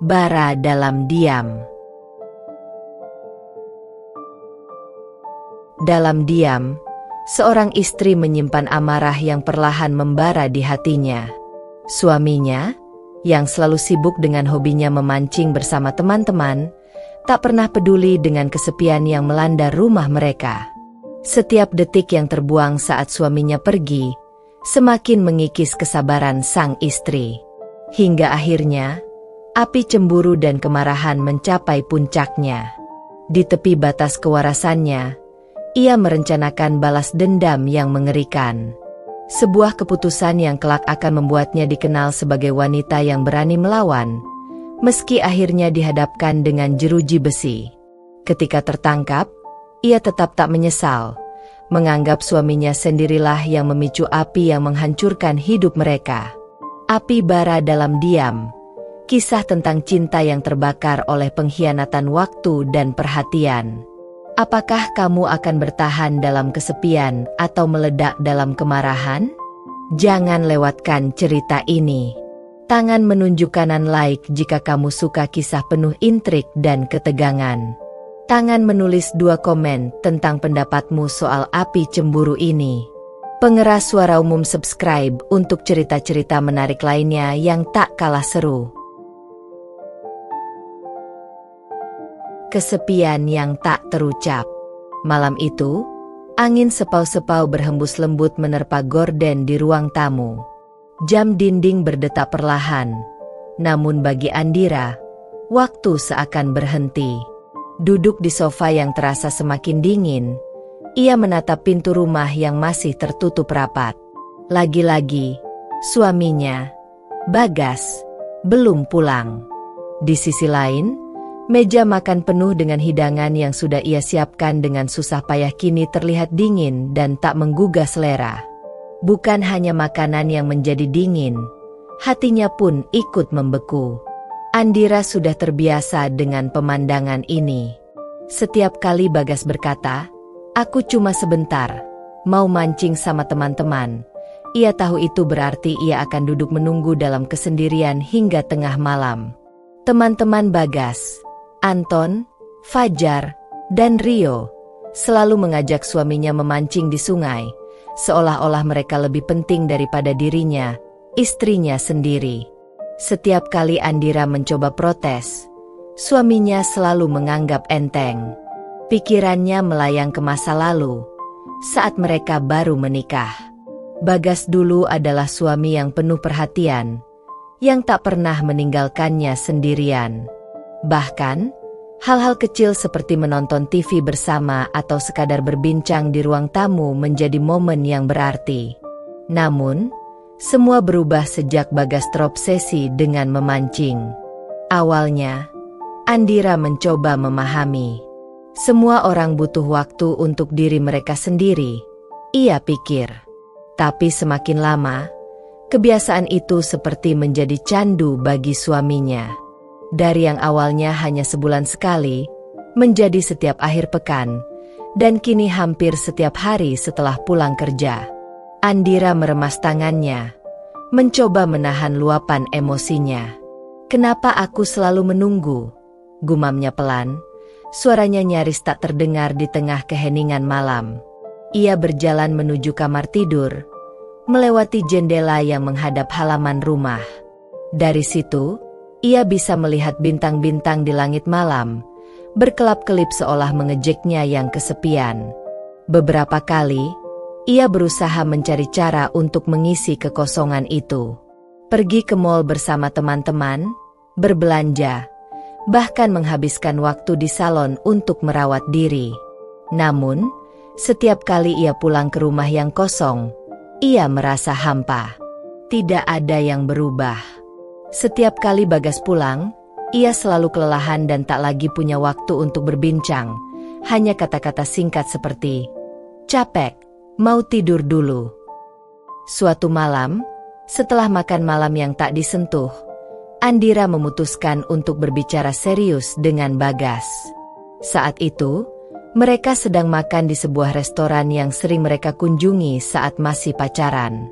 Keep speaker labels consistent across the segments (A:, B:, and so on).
A: bara dalam diam. Dalam diam, seorang istri menyimpan amarah yang perlahan membara di hatinya. Suaminya, yang selalu sibuk dengan hobinya memancing bersama teman-teman, tak pernah peduli dengan kesepian yang melanda rumah mereka. Setiap detik yang terbuang saat suaminya pergi, semakin mengikis kesabaran sang istri. Hingga akhirnya, api cemburu dan kemarahan mencapai puncaknya. Di tepi batas kewarasannya, ia merencanakan balas dendam yang mengerikan. Sebuah keputusan yang kelak akan membuatnya dikenal sebagai wanita yang berani melawan, meski akhirnya dihadapkan dengan jeruji besi. Ketika tertangkap, ia tetap tak menyesal, menganggap suaminya sendirilah yang memicu api yang menghancurkan hidup mereka. Api bara dalam diam, kisah tentang cinta yang terbakar oleh pengkhianatan waktu dan perhatian. Apakah kamu akan bertahan dalam kesepian atau meledak dalam kemarahan? Jangan lewatkan cerita ini. Tangan menunjuk kanan like jika kamu suka kisah penuh intrik dan ketegangan. Tangan menulis 2 komen tentang pendapatmu soal api cemburu ini. Pengeras suara umum subscribe untuk cerita-cerita menarik lainnya yang tak kalah seru. Kesepian yang tak terucap. Malam itu, angin sepau-sepau berhembus lembut menerpa gorden di ruang tamu. Jam dinding berdetak perlahan. Namun bagi Andira, waktu seakan berhenti. Duduk di sofa yang terasa semakin dingin, ia menatap pintu rumah yang masih tertutup rapat. Lagi-lagi, suaminya, Bagas, belum pulang. Di sisi lain, meja makan penuh dengan hidangan yang sudah ia siapkan dengan susah payah kini terlihat dingin dan tak menggugah selera. Bukan hanya makanan yang menjadi dingin, hatinya pun ikut membeku. Andira sudah terbiasa dengan pemandangan ini. Setiap kali Bagas berkata, "Aku cuma sebentar, mau mancing sama teman-teman," ia tahu itu berarti ia akan duduk menunggu dalam kesendirian hingga tengah malam. Teman-teman Bagas, Anton, Fajar, dan Rio, selalu mengajak suaminya memancing di sungai, seolah-olah mereka lebih penting daripada dirinya, istrinya sendiri. Setiap kali Andira mencoba protes, suaminya selalu menganggap enteng. Pikirannya melayang ke masa lalu, saat mereka baru menikah. Bagas dulu adalah suami yang penuh perhatian, yang tak pernah meninggalkannya sendirian. Bahkan, hal-hal kecil seperti menonton TV bersama atau sekadar berbincang di ruang tamu menjadi momen yang berarti. Namun, semua berubah sejak Bagas terobsesi dengan memancing. Awalnya, Andira mencoba memahami. Semua orang butuh waktu untuk diri mereka sendiri, ia pikir. Tapi semakin lama, kebiasaan itu seperti menjadi candu bagi suaminya. Dari yang awalnya hanya sebulan sekali, menjadi setiap akhir pekan, dan kini hampir setiap hari setelah pulang kerja. Andira meremas tangannya, mencoba menahan luapan emosinya. "Kenapa aku selalu menunggu?" gumamnya pelan, suaranya nyaris tak terdengar di tengah keheningan malam. Ia berjalan menuju kamar tidur, melewati jendela yang menghadap halaman rumah. Dari situ, ia bisa melihat bintang-bintang di langit malam, berkelap-kelip seolah mengejeknya yang kesepian. Beberapa kali, ia berusaha mencari cara untuk mengisi kekosongan itu. Pergi ke mal bersama teman-teman, berbelanja, bahkan menghabiskan waktu di salon untuk merawat diri. Namun, setiap kali ia pulang ke rumah yang kosong, ia merasa hampa. Tidak ada yang berubah. Setiap kali Bagas pulang, ia selalu kelelahan dan tak lagi punya waktu untuk berbincang. Hanya kata-kata singkat seperti, "Capek, mau tidur dulu." Suatu malam, setelah makan malam yang tak disentuh, Andira memutuskan untuk berbicara serius dengan Bagas. Saat itu, mereka sedang makan di sebuah restoran yang sering mereka kunjungi saat masih pacaran.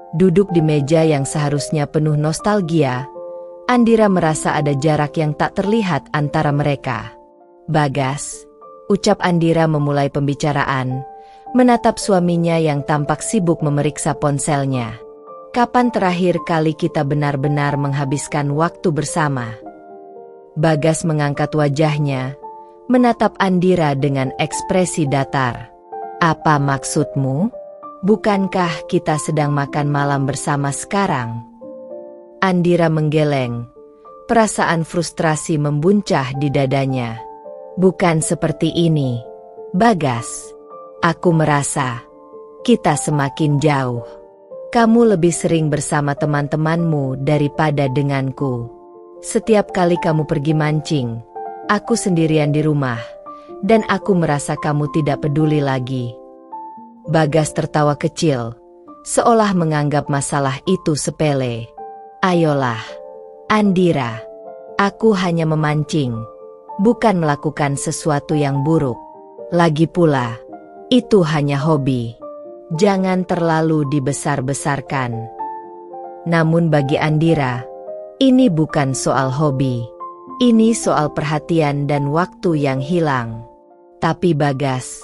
A: Duduk di meja yang seharusnya penuh nostalgia, Andira merasa ada jarak yang tak terlihat antara mereka. "Bagas," ucap Andira memulai pembicaraan, menatap suaminya yang tampak sibuk memeriksa ponselnya. "Kapan terakhir kali kita benar-benar menghabiskan waktu bersama?" Bagas mengangkat wajahnya, menatap Andira dengan ekspresi datar. "Apa maksudmu? Bukankah kita sedang makan malam bersama sekarang?" Andira menggeleng. Perasaan frustrasi membuncah di dadanya. "Bukan seperti ini, Bagas. Aku merasa kita semakin jauh. Kamu lebih sering bersama teman-temanmu daripada denganku. Setiap kali kamu pergi mancing, aku sendirian di rumah, dan aku merasa kamu tidak peduli lagi." Bagas tertawa kecil, seolah menganggap masalah itu sepele. "Ayolah, Andira. Aku hanya memancing, bukan melakukan sesuatu yang buruk. Lagi pula, itu hanya hobi. Jangan terlalu dibesar-besarkan." Namun bagi Andira, ini bukan soal hobi. Ini soal perhatian dan waktu yang hilang. "Tapi Bagas,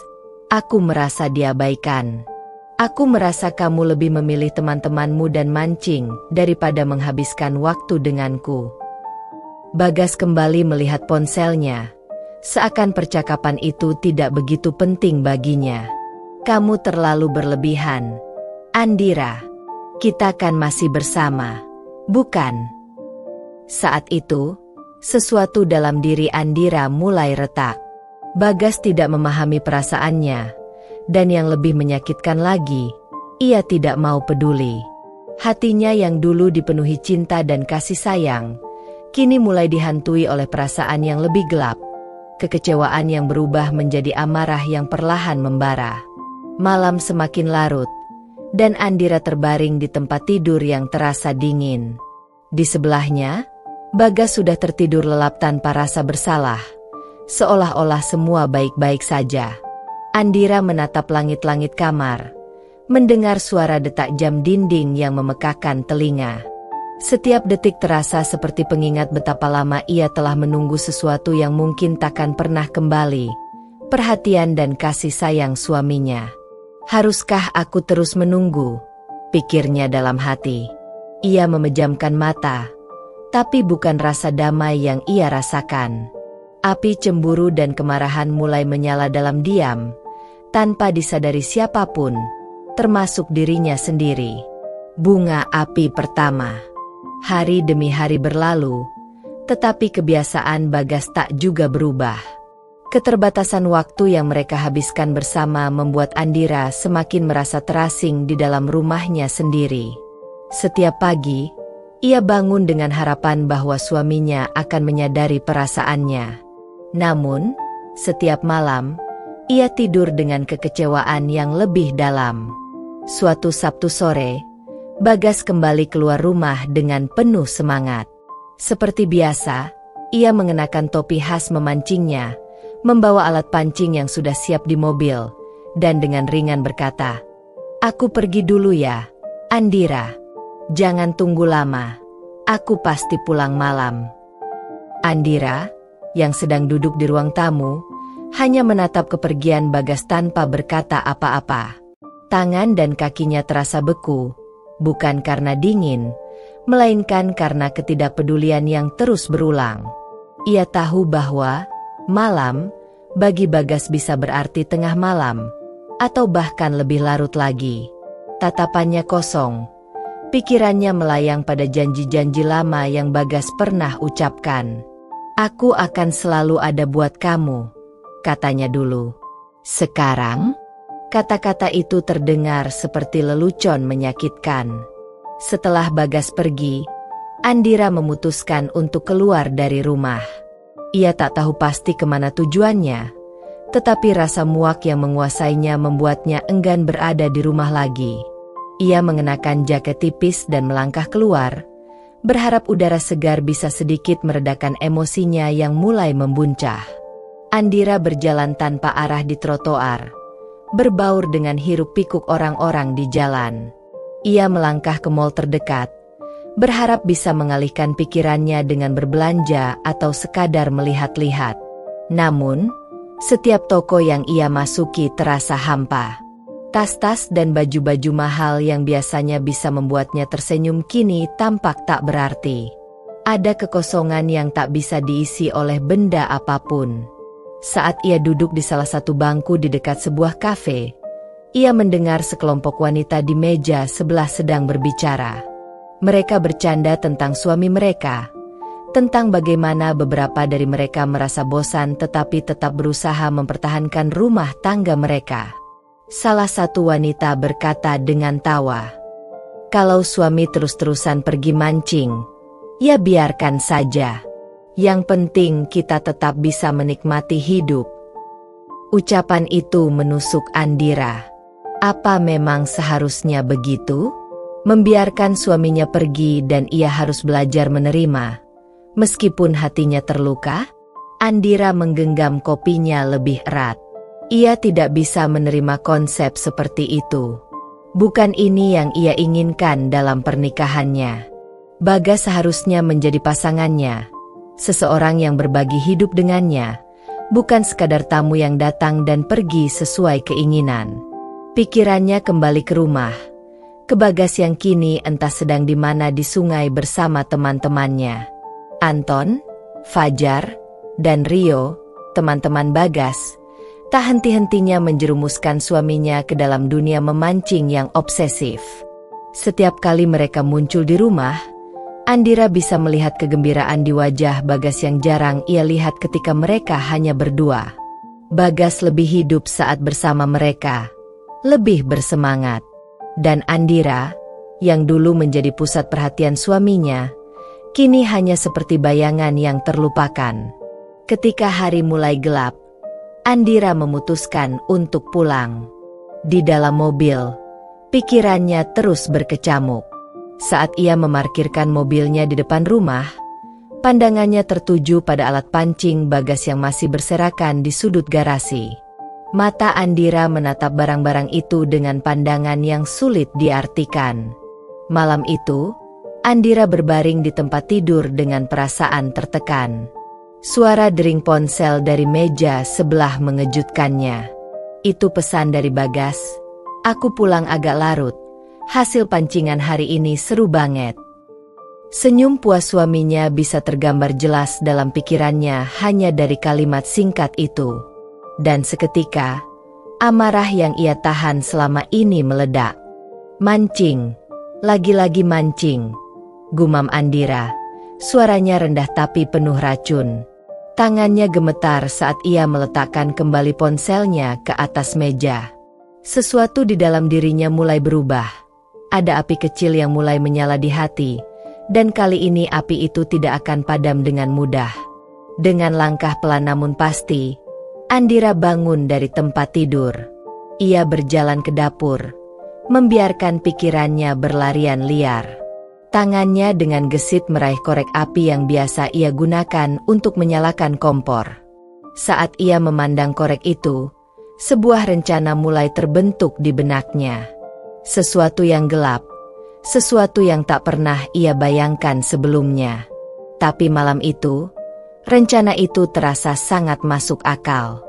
A: aku merasa diabaikan. Aku merasa kamu lebih memilih teman-temanmu dan mancing daripada menghabiskan waktu denganku." Bagas kembali melihat ponselnya, seakan percakapan itu tidak begitu penting baginya. "Kamu terlalu berlebihan, Andira. Kita kan masih bersama, bukan?" Saat itu, sesuatu dalam diri Andira mulai retak. Bagas tidak memahami perasaannya. Dan yang lebih menyakitkan lagi, ia tidak mau peduli. Hatinya yang dulu dipenuhi cinta dan kasih sayang, kini mulai dihantui oleh perasaan yang lebih gelap. Kekecewaan yang berubah menjadi amarah yang perlahan membara. Malam semakin larut, dan Andira terbaring di tempat tidur yang terasa dingin. Di sebelahnya, Bagas sudah tertidur lelap tanpa rasa bersalah, seolah-olah semua baik-baik saja. Andira menatap langit-langit kamar, mendengar suara detak jam dinding yang memekakkan telinga. Setiap detik terasa seperti pengingat betapa lama ia telah menunggu sesuatu yang mungkin takkan pernah kembali, perhatian dan kasih sayang suaminya. "Haruskah aku terus menunggu?" pikirnya dalam hati. Ia memejamkan mata, tapi bukan rasa damai yang ia rasakan. Api cemburu dan kemarahan mulai menyala dalam diam, tanpa disadari siapapun, termasuk dirinya sendiri. Bunga api pertama. Hari demi hari berlalu, tetapi kebiasaan Bagas tak juga berubah. Keterbatasan waktu yang mereka habiskan bersama membuat Andira semakin merasa terasing di dalam rumahnya sendiri. Setiap pagi, ia bangun dengan harapan bahwa suaminya akan menyadari perasaannya. Namun, setiap malam, ia tidur dengan kekecewaan yang lebih dalam. Suatu Sabtu sore, Bagas kembali keluar rumah dengan penuh semangat. Seperti biasa, ia mengenakan topi khas memancingnya, membawa alat pancing yang sudah siap di mobil, dan dengan ringan berkata, "Aku pergi dulu ya, Andira. Jangan tunggu lama, aku pasti pulang malam." Andira, yang sedang duduk di ruang tamu, hanya menatap kepergian Bagas tanpa berkata apa-apa. Tangan dan kakinya terasa beku, bukan karena dingin, melainkan karena ketidakpedulian yang terus berulang. Ia tahu bahwa malam bagi Bagas bisa berarti tengah malam, atau bahkan lebih larut lagi. Tatapannya kosong, pikirannya melayang pada janji-janji lama yang Bagas pernah ucapkan. "Aku akan selalu ada buat kamu," katanya dulu. Sekarang, kata-kata itu terdengar seperti lelucon menyakitkan. Setelah Bagas pergi, Andira memutuskan untuk keluar dari rumah. Ia tak tahu pasti kemana tujuannya, tetapi rasa muak yang menguasainya membuatnya enggan berada di rumah lagi. Ia mengenakan jaket tipis dan melangkah keluar, berharap udara segar bisa sedikit meredakan emosinya yang mulai membuncah. Andira berjalan tanpa arah di trotoar, berbaur dengan hiruk-pikuk orang-orang di jalan. Ia melangkah ke mal terdekat, berharap bisa mengalihkan pikirannya dengan berbelanja atau sekadar melihat-lihat. Namun, setiap toko yang ia masuki terasa hampa. Tas-tas dan baju-baju mahal yang biasanya bisa membuatnya tersenyum kini tampak tak berarti. Ada kekosongan yang tak bisa diisi oleh benda apapun. Saat ia duduk di salah satu bangku di dekat sebuah kafe, ia mendengar sekelompok wanita di meja sebelah sedang berbicara. Mereka bercanda tentang suami mereka, tentang bagaimana beberapa dari mereka merasa bosan tetapi tetap berusaha mempertahankan rumah tangga mereka. Salah satu wanita berkata dengan tawa, "Kalau suami terus-terusan pergi mancing, ya biarkan saja. Yang penting kita tetap bisa menikmati hidup." Ucapan itu menusuk Andira. Apa memang seharusnya begitu? Membiarkan suaminya pergi dan ia harus belajar menerima, meskipun hatinya terluka? Andira menggenggam kopinya lebih erat. Ia tidak bisa menerima konsep seperti itu. Bukan ini yang ia inginkan dalam pernikahannya. Bagas seharusnya menjadi pasangannya, seseorang yang berbagi hidup dengannya, bukan sekadar tamu yang datang dan pergi sesuai keinginan. Pikirannya kembali ke rumah, ke Bagas yang kini entah sedang di mana di sungai bersama teman-temannya. Anton, Fajar, dan Rio, teman-teman Bagas, tak henti-hentinya menjerumuskan suaminya ke dalam dunia memancing yang obsesif. Setiap kali mereka muncul di rumah, Andira bisa melihat kegembiraan di wajah Bagas yang jarang ia lihat ketika mereka hanya berdua. Bagas lebih hidup saat bersama mereka, lebih bersemangat. Dan Andira, yang dulu menjadi pusat perhatian suaminya, kini hanya seperti bayangan yang terlupakan. Ketika hari mulai gelap, Andira memutuskan untuk pulang. Di dalam mobil, pikirannya terus berkecamuk. Saat ia memarkirkan mobilnya di depan rumah, pandangannya tertuju pada alat pancing Bagas yang masih berserakan di sudut garasi. Mata Andira menatap barang-barang itu dengan pandangan yang sulit diartikan. Malam itu, Andira berbaring di tempat tidur dengan perasaan tertekan. Suara dering ponsel dari meja sebelah mengejutkannya. Itu pesan dari Bagas. "Aku pulang agak larut. Hasil pancingan hari ini seru banget." Senyum puas suaminya bisa tergambar jelas dalam pikirannya hanya dari kalimat singkat itu. Dan seketika, amarah yang ia tahan selama ini meledak. "Mancing, lagi-lagi mancing," gumam Andira. Suaranya rendah tapi penuh racun. Tangannya gemetar saat ia meletakkan kembali ponselnya ke atas meja. Sesuatu di dalam dirinya mulai berubah. Ada api kecil yang mulai menyala di hati, dan kali ini api itu tidak akan padam dengan mudah. Dengan langkah pelan namun pasti, Andira bangun dari tempat tidur. Ia berjalan ke dapur, membiarkan pikirannya berlarian liar. Tangannya dengan gesit meraih korek api yang biasa ia gunakan untuk menyalakan kompor. Saat ia memandang korek itu, sebuah rencana mulai terbentuk di benaknya. Sesuatu yang gelap, sesuatu yang tak pernah ia bayangkan sebelumnya. Tapi malam itu, rencana itu terasa sangat masuk akal.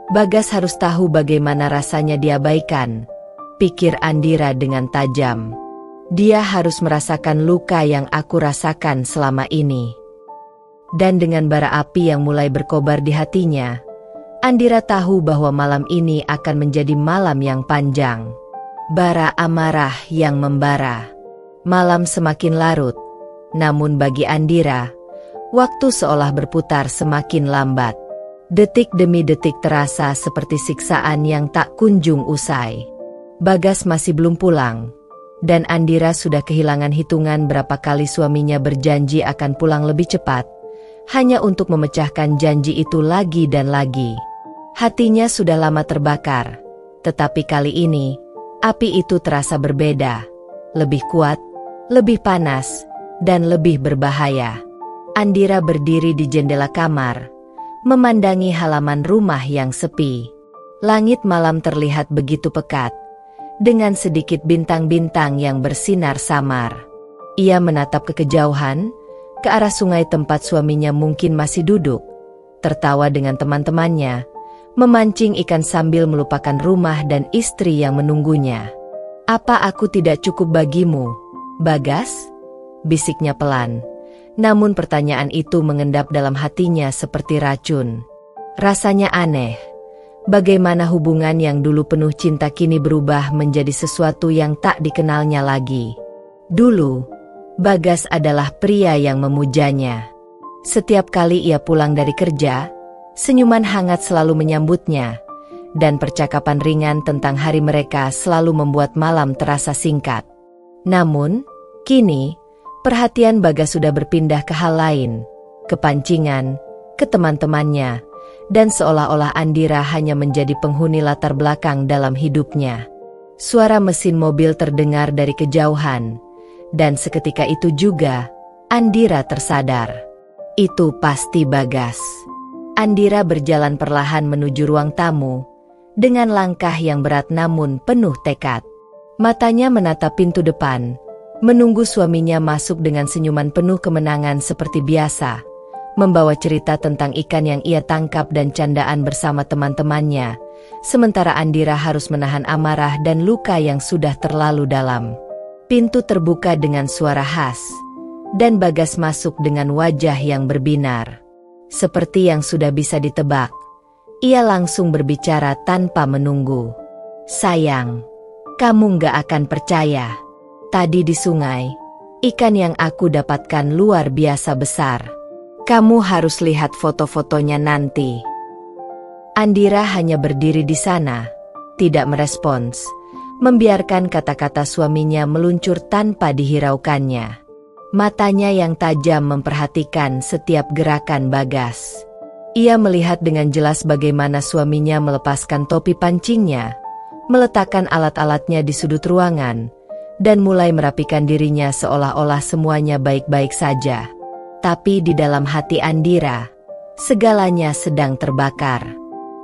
A: Bagas harus tahu bagaimana rasanya diabaikan, pikir Andira dengan tajam. Dia harus merasakan luka yang aku rasakan selama ini. Dan dengan bara api yang mulai berkobar di hatinya, Andira tahu bahwa malam ini akan menjadi malam yang panjang. Bara amarah yang membara. Malam semakin larut, namun bagi Andira, waktu seolah berputar semakin lambat. Detik demi detik terasa seperti siksaan yang tak kunjung usai. Bagas masih belum pulang, dan Andira sudah kehilangan hitungan berapa kali suaminya berjanji akan pulang lebih cepat, hanya untuk memecahkan janji itu lagi dan lagi. Hatinya sudah lama terbakar, tetapi kali ini, api itu terasa berbeda, lebih kuat, lebih panas, dan lebih berbahaya. Andira berdiri di jendela kamar, memandangi halaman rumah yang sepi. Langit malam terlihat begitu pekat, dengan sedikit bintang-bintang yang bersinar samar. Ia menatap ke kejauhan, ke arah sungai tempat suaminya mungkin masih duduk, tertawa dengan teman-temannya, memancing ikan sambil melupakan rumah dan istri yang menunggunya. "Apa aku tidak cukup bagimu, Bagas?" bisiknya pelan. Namun pertanyaan itu mengendap dalam hatinya seperti racun. Rasanya aneh. Bagaimana hubungan yang dulu penuh cinta kini berubah menjadi sesuatu yang tak dikenalnya lagi. Dulu, Bagas adalah pria yang memujanya. Setiap kali ia pulang dari kerja, senyuman hangat selalu menyambutnya, dan percakapan ringan tentang hari mereka selalu membuat malam terasa singkat. Namun, kini, perhatian Bagas sudah berpindah ke hal lain, ke pancingan, ke teman-temannya, dan seolah-olah Andira hanya menjadi penghuni latar belakang dalam hidupnya. Suara mesin mobil terdengar dari kejauhan, dan seketika itu juga, Andira tersadar. Itu pasti Bagas. Andira berjalan perlahan menuju ruang tamu, dengan langkah yang berat namun penuh tekad. Matanya menatap pintu depan, menunggu suaminya masuk dengan senyuman penuh kemenangan seperti biasa, membawa cerita tentang ikan yang ia tangkap dan candaan bersama teman-temannya, sementara Andira harus menahan amarah dan luka yang sudah terlalu dalam. Pintu terbuka dengan suara khas, dan Bagas masuk dengan wajah yang berbinar. Seperti yang sudah bisa ditebak, ia langsung berbicara tanpa menunggu. "Sayang, kamu gak akan percaya. Tadi di sungai, ikan yang aku dapatkan luar biasa besar. Kamu harus lihat foto-fotonya nanti." Andira hanya berdiri di sana, tidak merespons, membiarkan kata-kata suaminya meluncur tanpa dihiraukannya. Matanya yang tajam memperhatikan setiap gerakan Bagas. Ia melihat dengan jelas bagaimana suaminya melepaskan topi pancingnya, meletakkan alat-alatnya di sudut ruangan, dan mulai merapikan dirinya seolah-olah semuanya baik-baik saja. Tapi di dalam hati Andira, segalanya sedang terbakar.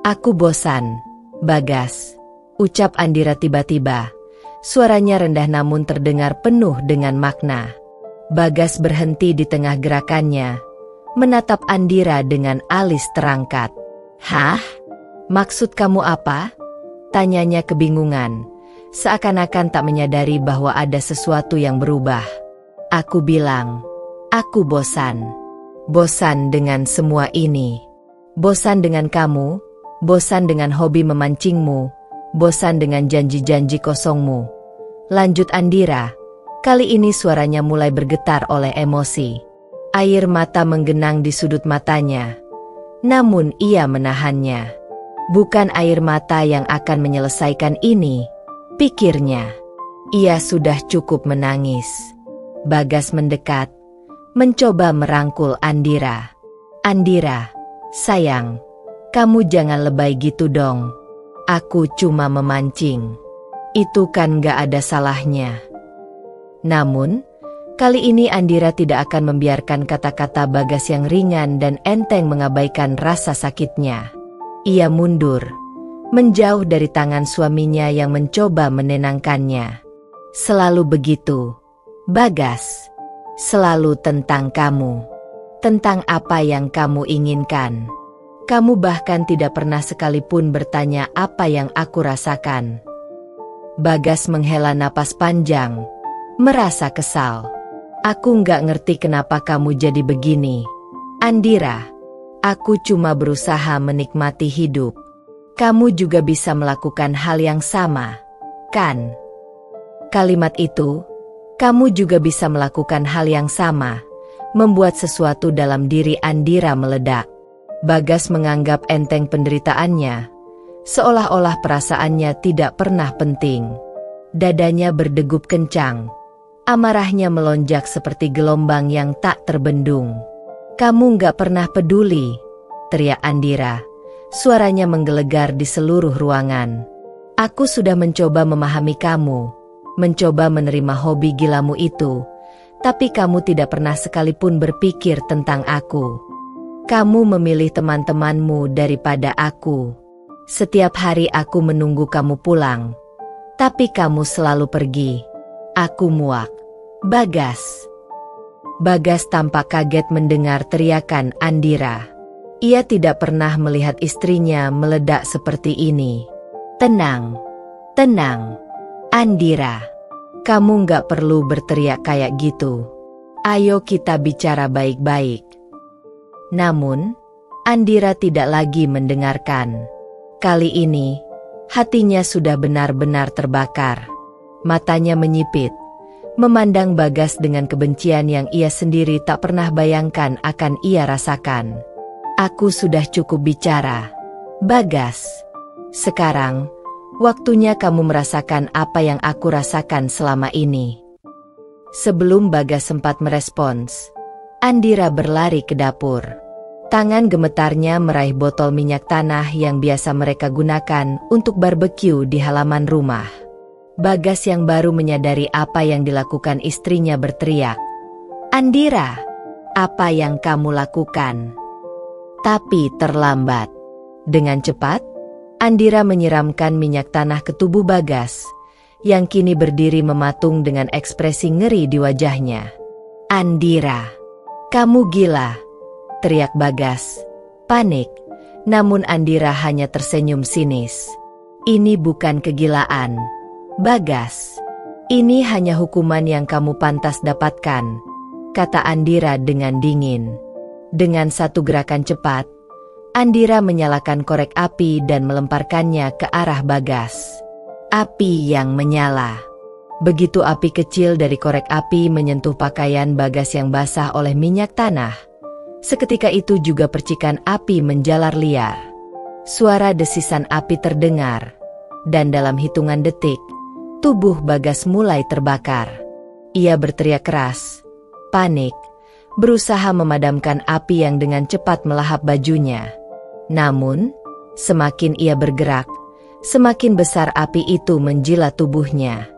A: "Aku bosan, Bagas," ucap Andira tiba-tiba. Suaranya rendah namun terdengar penuh dengan makna. Bagas berhenti di tengah gerakannya, menatap Andira dengan alis terangkat. "Hah? Maksud kamu apa?" tanyanya kebingungan, seakan-akan tak menyadari bahwa ada sesuatu yang berubah. "Aku bilang, aku bosan. Bosan dengan semua ini. Bosan dengan kamu, bosan dengan hobi memancingmu, bosan dengan janji-janji kosongmu," lanjut Andira. Kali ini suaranya mulai bergetar oleh emosi. Air mata menggenang di sudut matanya. Namun ia menahannya. Bukan air mata yang akan menyelesaikan ini, pikirnya. Ia sudah cukup menangis. Bagas mendekat, mencoba merangkul Andira. "Andira, sayang, kamu jangan lebay gitu dong. Aku cuma memancing. Itu kan gak ada salahnya." Namun, kali ini Andira tidak akan membiarkan kata-kata Bagas yang ringan dan enteng mengabaikan rasa sakitnya. Ia mundur, menjauh dari tangan suaminya yang mencoba menenangkannya. "Selalu begitu, Bagas. Selalu tentang kamu. Tentang apa yang kamu inginkan. Kamu bahkan tidak pernah sekalipun bertanya apa yang aku rasakan." Bagas menghela napas panjang, merasa kesal. "Aku nggak ngerti kenapa kamu jadi begini, Andira. Aku cuma berusaha menikmati hidup. Kamu juga bisa melakukan hal yang sama, kan?" Kalimat itu, "kamu juga bisa melakukan hal yang sama," membuat sesuatu dalam diri Andira meledak. Bagas menganggap enteng penderitaannya, seolah-olah perasaannya tidak pernah penting. Dadanya berdegup kencang. Amarahnya melonjak seperti gelombang yang tak terbendung. "Kamu nggak pernah peduli," teriak Andira. Suaranya menggelegar di seluruh ruangan. "Aku sudah mencoba memahami kamu, mencoba menerima hobi gilamu itu, tapi kamu tidak pernah sekalipun berpikir tentang aku. Kamu memilih teman-temanmu daripada aku. Setiap hari aku menunggu kamu pulang, tapi kamu selalu pergi. Aku muak. Bagas. Bagas tampak kaget mendengar teriakan Andira. Ia tidak pernah melihat istrinya meledak seperti ini. Tenang, tenang, Andira. Kamu nggak perlu berteriak kayak gitu. Ayo kita bicara baik-baik. Namun, Andira tidak lagi mendengarkan. Kali ini, hatinya sudah benar-benar terbakar. Matanya menyipit, memandang Bagas dengan kebencian yang ia sendiri tak pernah bayangkan akan ia rasakan. Aku sudah cukup bicara, Bagas. Sekarang, waktunya kamu merasakan apa yang aku rasakan selama ini. Sebelum Bagas sempat merespons, Andira berlari ke dapur. Tangan gemetarnya meraih botol minyak tanah yang biasa mereka gunakan untuk barbeque di halaman rumah. Bagas yang baru menyadari apa yang dilakukan istrinya berteriak, "Andira, apa yang kamu lakukan?" Tapi terlambat. Dengan cepat, Andira menyiramkan minyak tanah ke tubuh Bagas, yang kini berdiri mematung dengan ekspresi ngeri di wajahnya. "Andira, kamu gila!" teriak Bagas, panik, namun Andira hanya tersenyum sinis. "Ini bukan kegilaan, Bagas. Ini hanya hukuman yang kamu pantas dapatkan," kata Andira dengan dingin. Dengan satu gerakan cepat, Andira menyalakan korek api dan melemparkannya ke arah Bagas. Api yang menyala. Begitu api kecil dari korek api menyentuh pakaian Bagas yang basah oleh minyak tanah, seketika itu juga percikan api menjalar liar. Suara desisan api terdengar, dan dalam hitungan detik, tubuh Bagas mulai terbakar. Ia berteriak keras, panik, berusaha memadamkan api yang dengan cepat melahap bajunya. Namun, semakin ia bergerak, semakin besar api itu menjilat tubuhnya.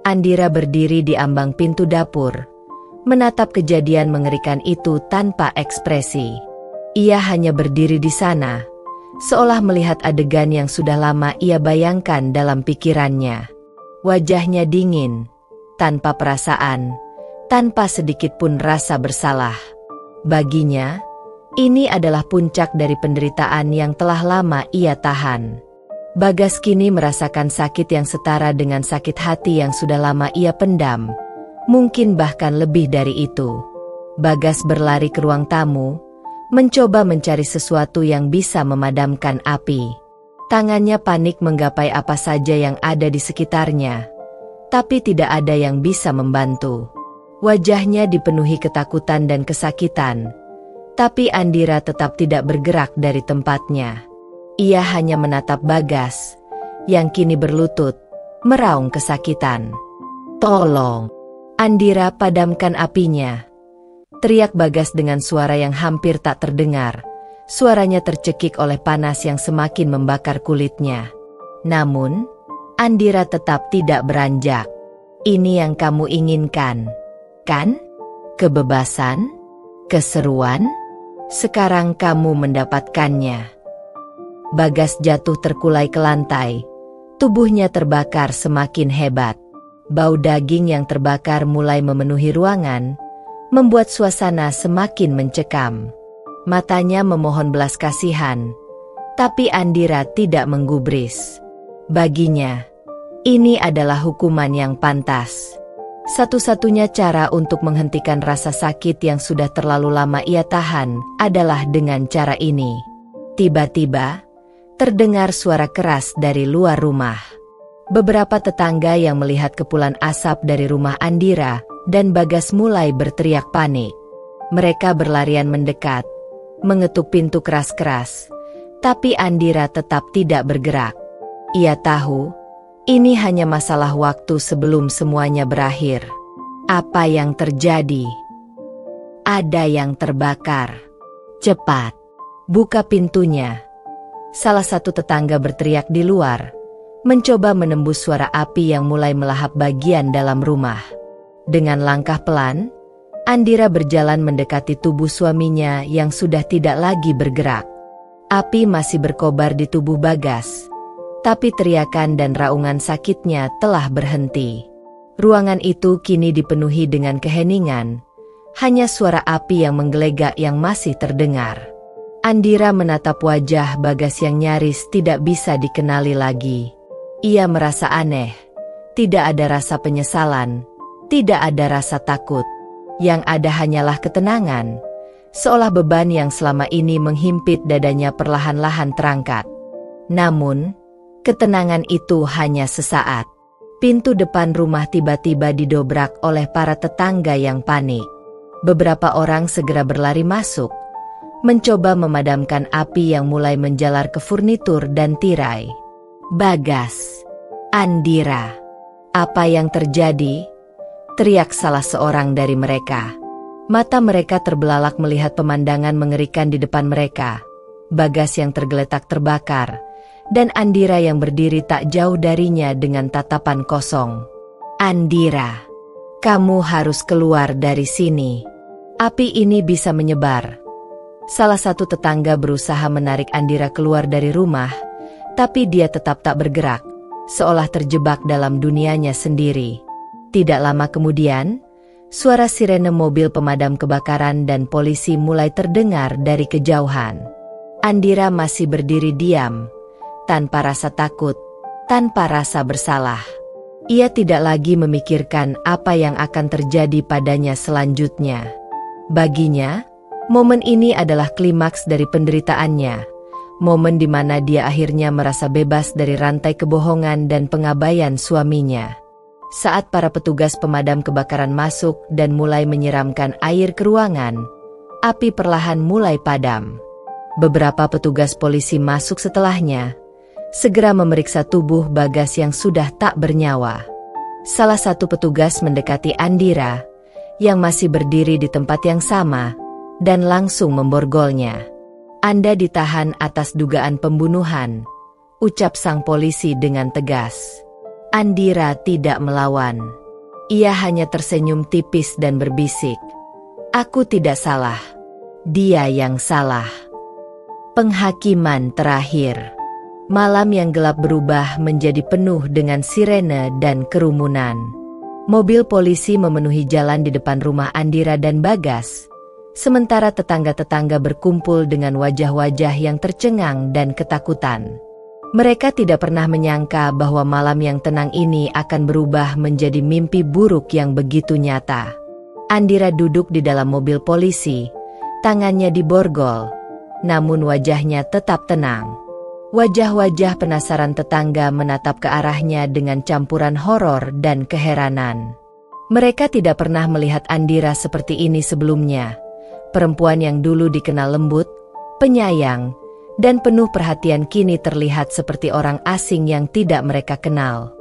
A: Andira berdiri di ambang pintu dapur, menatap kejadian mengerikan itu tanpa ekspresi. Ia hanya berdiri di sana, seolah melihat adegan yang sudah lama ia bayangkan dalam pikirannya. Wajahnya dingin, tanpa perasaan, tanpa sedikit pun rasa bersalah. Baginya, ini adalah puncak dari penderitaan yang telah lama ia tahan. Bagas kini merasakan sakit yang setara dengan sakit hati yang sudah lama ia pendam. Mungkin bahkan lebih dari itu. Bagas berlari ke ruang tamu, mencoba mencari sesuatu yang bisa memadamkan api. Tangannya panik menggapai apa saja yang ada di sekitarnya, tapi tidak ada yang bisa membantu. Wajahnya dipenuhi ketakutan dan kesakitan, tapi Andira tetap tidak bergerak dari tempatnya. Ia hanya menatap Bagas, yang kini berlutut, meraung kesakitan. "Tolong! Andira, padamkan apinya!" teriak Bagas dengan suara yang hampir tak terdengar. Suaranya tercekik oleh panas yang semakin membakar kulitnya. Namun, Andira tetap tidak beranjak. "Ini yang kamu inginkan, kan? Kebebasan? Keseruan? Sekarang kamu mendapatkannya." Bagas jatuh terkulai ke lantai. Tubuhnya terbakar semakin hebat. Bau daging yang terbakar mulai memenuhi ruangan, membuat suasana semakin mencekam. Matanya memohon belas kasihan, tapi Andira tidak menggubris. Baginya, ini adalah hukuman yang pantas. Satu-satunya cara untuk menghentikan rasa sakit yang sudah terlalu lama ia tahan adalah dengan cara ini. Tiba-tiba, terdengar suara keras dari luar rumah. Beberapa tetangga yang melihat kepulan asap dari rumah Andira dan Bagas mulai berteriak panik. Mereka berlarian mendekat, mengetuk pintu keras-keras, tapi Andira tetap tidak bergerak. Ia tahu, ini hanya masalah waktu sebelum semuanya berakhir. Apa yang terjadi? Ada yang terbakar. Cepat, buka pintunya. Salah satu tetangga berteriak di luar, mencoba menembus suara api yang mulai melahap bagian dalam rumah. Dengan langkah pelan, Andira berjalan mendekati tubuh suaminya yang sudah tidak lagi bergerak. Api masih berkobar di tubuh Bagas, tapi teriakan dan raungan sakitnya telah berhenti. Ruangan itu kini dipenuhi dengan keheningan, hanya suara api yang menggelegak yang masih terdengar. Andira menatap wajah Bagas yang nyaris tidak bisa dikenali lagi. Ia merasa aneh. Tidak ada rasa penyesalan, tidak ada rasa takut. Yang ada hanyalah ketenangan, seolah beban yang selama ini menghimpit dadanya perlahan-lahan terangkat. Namun, ketenangan itu hanya sesaat. Pintu depan rumah tiba-tiba didobrak oleh para tetangga yang panik. Beberapa orang segera berlari masuk, mencoba memadamkan api yang mulai menjalar ke furnitur dan tirai. "Bagas, Andira, apa yang terjadi?" teriak salah seorang dari mereka. Mata mereka terbelalak melihat pemandangan mengerikan di depan mereka. Bagas yang tergeletak terbakar, dan Andira yang berdiri tak jauh darinya dengan tatapan kosong. "Andira, kamu harus keluar dari sini. Api ini bisa menyebar." Salah satu tetangga berusaha menarik Andira keluar dari rumah, tapi dia tetap tak bergerak, seolah terjebak dalam dunianya sendiri. Tidak lama kemudian, suara sirene mobil pemadam kebakaran dan polisi mulai terdengar dari kejauhan. Andira masih berdiri diam, tanpa rasa takut, tanpa rasa bersalah. Ia tidak lagi memikirkan apa yang akan terjadi padanya selanjutnya. Baginya, momen ini adalah klimaks dari penderitaannya. Momen di mana dia akhirnya merasa bebas dari rantai kebohongan dan pengabaian suaminya. Saat para petugas pemadam kebakaran masuk dan mulai menyiramkan air ke ruangan, api perlahan mulai padam. Beberapa petugas polisi masuk setelahnya, segera memeriksa tubuh Bagas yang sudah tak bernyawa. Salah satu petugas mendekati Andira, yang masih berdiri di tempat yang sama, dan langsung memborgolnya. "Anda ditahan atas dugaan pembunuhan," ucap sang polisi dengan tegas. Andira tidak melawan. Ia hanya tersenyum tipis dan berbisik, "Aku tidak salah. Dia yang salah." Penghakiman terakhir. Malam yang gelap berubah menjadi penuh dengan sirene dan kerumunan. Mobil polisi memenuhi jalan di depan rumah Andira dan Bagas, sementara tetangga-tetangga berkumpul dengan wajah-wajah yang tercengang dan ketakutan. Mereka tidak pernah menyangka bahwa malam yang tenang ini akan berubah menjadi mimpi buruk yang begitu nyata. Andira duduk di dalam mobil polisi, tangannya diborgol, namun wajahnya tetap tenang. Wajah-wajah penasaran tetangga menatap ke arahnya dengan campuran horor dan keheranan. Mereka tidak pernah melihat Andira seperti ini sebelumnya. Perempuan yang dulu dikenal lembut, penyayang, dan penuh perhatian kini terlihat seperti orang asing yang tidak mereka kenal.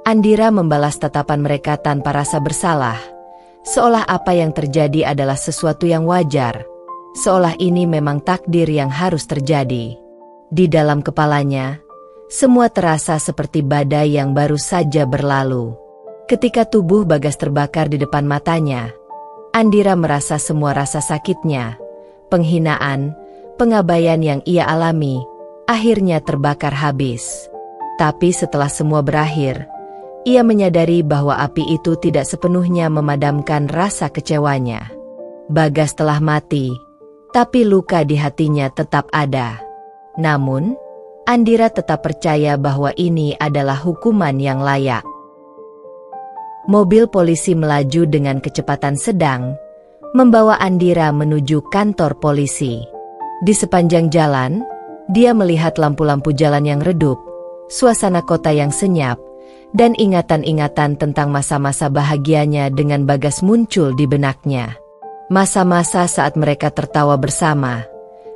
A: Andira membalas tatapan mereka tanpa rasa bersalah, seolah apa yang terjadi adalah sesuatu yang wajar, seolah ini memang takdir yang harus terjadi. Di dalam kepalanya, semua terasa seperti badai yang baru saja berlalu. Ketika tubuh Bagas terbakar di depan matanya, Andira merasa semua rasa sakitnya, penghinaan, pengabaian yang ia alami, akhirnya terbakar habis. Tapi setelah semua berakhir, ia menyadari bahwa api itu tidak sepenuhnya memadamkan rasa kecewanya. Bagas telah mati, tapi luka di hatinya tetap ada. Namun, Andira tetap percaya bahwa ini adalah hukuman yang layak. Mobil polisi melaju dengan kecepatan sedang, membawa Andira menuju kantor polisi. Di sepanjang jalan, dia melihat lampu-lampu jalan yang redup, suasana kota yang senyap, dan ingatan-ingatan tentang masa-masa bahagianya dengan Bagas muncul di benaknya. Masa-masa saat mereka tertawa bersama,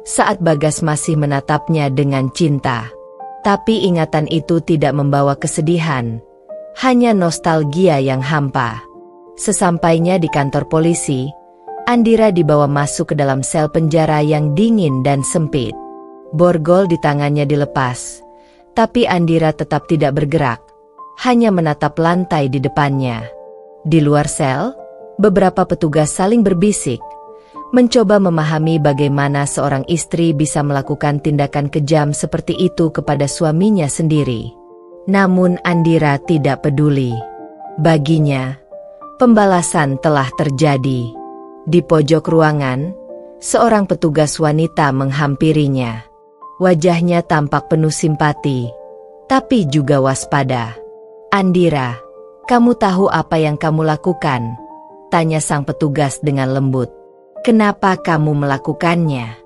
A: saat Bagas masih menatapnya dengan cinta. Tapi ingatan itu tidak membawa kesedihan, hanya nostalgia yang hampa. Sesampainya di kantor polisi, Andira dibawa masuk ke dalam sel penjara yang dingin dan sempit. Borgol di tangannya dilepas, tapi Andira tetap tidak bergerak, hanya menatap lantai di depannya. Di luar sel, beberapa petugas saling berbisik, mencoba memahami bagaimana seorang istri bisa melakukan tindakan kejam seperti itu kepada suaminya sendiri. Namun Andira tidak peduli. Baginya, pembalasan telah terjadi. Di pojok ruangan, seorang petugas wanita menghampirinya. Wajahnya tampak penuh simpati, tapi juga waspada. "Andira, kamu tahu apa yang kamu lakukan?" tanya sang petugas dengan lembut. "Kenapa kamu melakukannya?"